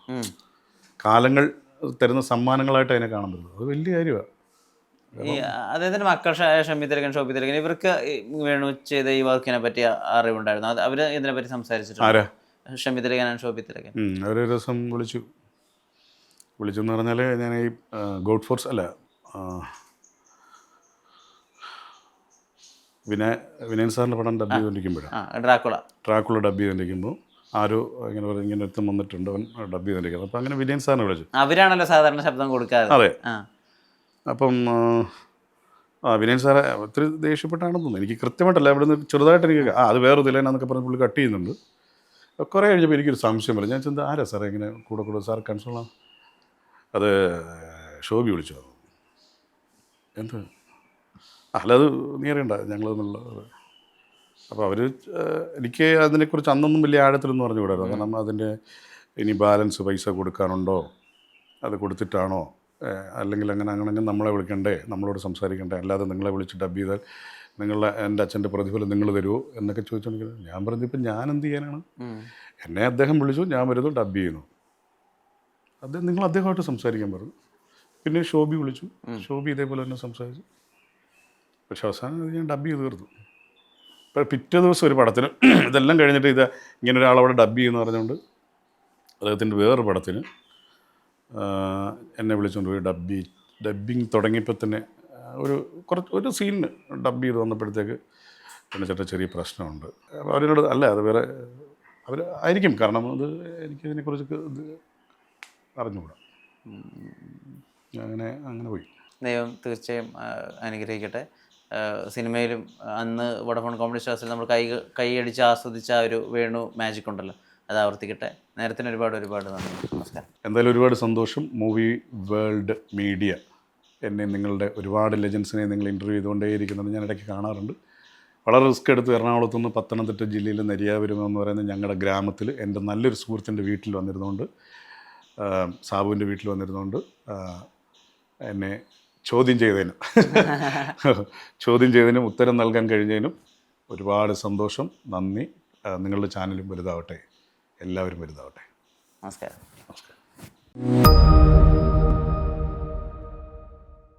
കാലങ്ങൾ തരുന്ന സമ്മാനങ്ങളായിട്ട് അതിനെ കാണാൻ പറ്റുന്നത് അത് വലിയ കാര്യമാണ്. അദ്ദേഹത്തിൻ്റെ മക്കൾ ഷമി തിലകൻ, ശോഭി തിലകൻ, ഇവർക്ക് വേണു ചെയ്ത ഈ വർക്കിനെ പറ്റി അറിവുണ്ടായിരുന്നു? അവർ ഇതിനെ പറ്റി സംസാരിച്ചിട്ടുണ്ട്? ഷമി തിലകൻ, ശോഭി തിലകൻ അവരൊരു ദിവസം വിളിച്ചെന്ന് പറഞ്ഞാൽ ഞാൻ ഈ ഗോഡ് ഫോർസ് അല്ല വിനയൻ സാറിൻ്റെ പടം ഡബ് ചെയ്തുകൊണ്ടിരിക്കുമ്പോഴാണ്, ഡ്രാക്കുള ഡബ് ചെയ്തുകൊണ്ടിരിക്കുമ്പോൾ ആരോ ഇങ്ങനെ എത്തും വന്നിട്ടുണ്ട്, അവൻ ഡബ് ചെയ്തുകൊണ്ടിരിക്കുന്നത്. അപ്പം അങ്ങനെ വിനയൻ സാറിനെ വിളിച്ചു. അവരാണല്ലോ സാധാരണ ശബ്ദം കൊടുക്കാറ്. അതെ. അപ്പം വിനയൻ സാറെ ഒത്തിരി ദേഷ്യപ്പെട്ടാണെന്ന് തോന്നുന്നു, എനിക്ക് കൃത്യമായിട്ടല്ല. ഇവിടെ നിന്ന് ചെറുതായിട്ട് എനിക്ക് അത് വേറെ ഇതിലെന്നൊക്കെ പറഞ്ഞ് പുള്ളി കട്ട് ചെയ്യുന്നുണ്ട്. കുറേ കഴിഞ്ഞപ്പോൾ എനിക്കൊരു സംശയം വരും. ഞാൻ ചെന്താ ആരാ സാറേ ഇങ്ങനെ കൂടെ സാർ കൺസോളാണ്? അത് ശോഭി വിളിച്ചു. എന്ത്? അല്ല, അത് നീ അറിയണ്ട, ഞങ്ങളെന്നുള്ളത്. അപ്പോൾ അവർ എനിക്ക് അതിനെക്കുറിച്ച് അന്നൊന്നും വലിയ ആഴത്തിലൊന്നും പറഞ്ഞുകൂടായിരുന്നു. കാരണം അതിൻ്റെ ഇനി ബാലൻസ് പൈസ കൊടുക്കാനുണ്ടോ, അത് കൊടുത്തിട്ടാണോ, അല്ലെങ്കിൽ അങ്ങനെ നമ്മളെ വിളിക്കണ്ടേ, നമ്മളോട് സംസാരിക്കണ്ടേ, അല്ലാതെ നിങ്ങളെ വിളിച്ച് ഡബ് ചെയ്താൽ എൻ്റെ അച്ഛൻ്റെ പ്രതിഫലം നിങ്ങൾ തരുമോ എന്നൊക്കെ ചോദിച്ചുകൊണ്ടിരിക്കുന്നത്. ഞാൻ പറഞ്ഞു, ഇപ്പം ഞാൻ എന്ത് ചെയ്യാനാണ്? എന്നെ അദ്ദേഹം വിളിച്ചു, ഞാൻ വരുന്നു, ഡബ് ചെയ്യുന്നു. നിങ്ങൾ അദ്ദേഹമായിട്ട് സംസാരിക്കാൻ പറഞ്ഞു. പിന്നെ ശോഭി വിളിച്ചു, ശോഭി ഇതേപോലെ തന്നെ സംസാരിച്ചു. പക്ഷെ അവസാനം ഞാൻ ഡബ് ചെയ്ത് തീർത്തു. ഇപ്പോൾ പിറ്റേ ദിവസം ഒരു പടത്തിന് ഇതെല്ലാം കഴിഞ്ഞിട്ട് ഇങ്ങനെ ഒരാളവിടെ ഡബ് ചെയ്യുമെന്ന് പറഞ്ഞുകൊണ്ട് അദ്ദേഹത്തിൻ്റെ വേറൊരു പടത്തിന് എന്നെ വിളിച്ചുകൊണ്ട് പോയി ഡബ്ബിങ് തുടങ്ങിയപ്പോൾ തന്നെ ഒരു സീനിന് ഡബ് ചെയ്ത് വന്നപ്പോഴത്തേക്ക് പിന്നെ ചെറിയ പ്രശ്നമുണ്ട്. അപ്പോൾ അവരോട് അല്ല, അത് വേറെ അവർ ആയിരിക്കും. കാരണം അത് എനിക്കതിനെക്കുറിച്ച് ഇത് അറിഞ്ഞുകൂടാ. അങ്ങനെ പോയി. ദൈവം തീർച്ചയായും അനുഗ്രഹിക്കട്ടെ. സിനിമയിലും അന്ന് വോഡഫോൺ കോമഡി സ്റ്റാർസിൽ നമ്മൾ കൈയടിച്ച് ആസ്വദിച്ച ആ ഒരു വേണു മാജിക് ഉണ്ടല്ലോ, അത് ആവർത്തിക്കട്ടെ. നേരത്തിന് ഒരുപാട് നന്ദി. നമസ്കാരം. എന്തായാലും ഒരുപാട് സന്തോഷം. മൂവി വേൾഡ് മീഡിയ എന്നെ നിങ്ങളുടെ ഒരുപാട് ലെജൻസിനെ നിങ്ങൾ ഇൻ്റർവ്യൂ ചെയ്തുകൊണ്ടേയിരിക്കുന്നത് ഞാൻ ഇടയ്ക്ക് കാണാറുണ്ട്. വളരെ റിസ്ക് എടുത്ത് എറണാകുളത്തു നിന്ന് പത്തനംതിട്ട ജില്ലയിൽ നെരിയാപുരം എന്ന് പറയുന്ന ഞങ്ങളുടെ ഗ്രാമത്തിൽ എൻ്റെ നല്ലൊരു സുഹൃത്തിൻ്റെ വീട്ടിൽ വന്നിരുന്നുകൊണ്ട്, സാബുവിൻ്റെ വീട്ടിൽ വന്നിരുന്നുകൊണ്ട് എന്നെ ചോദ്യം ചെയ്തതിനും ഉത്തരം നൽകാൻ കഴിഞ്ഞതിനും ഒരുപാട് സന്തോഷം, നന്ദി. നിങ്ങളുടെ ചാനലും വലുതാവട്ടെ, എല്ലാവരും വലുതാവട്ടെ. നമസ്കാരം. നമസ്കാരം.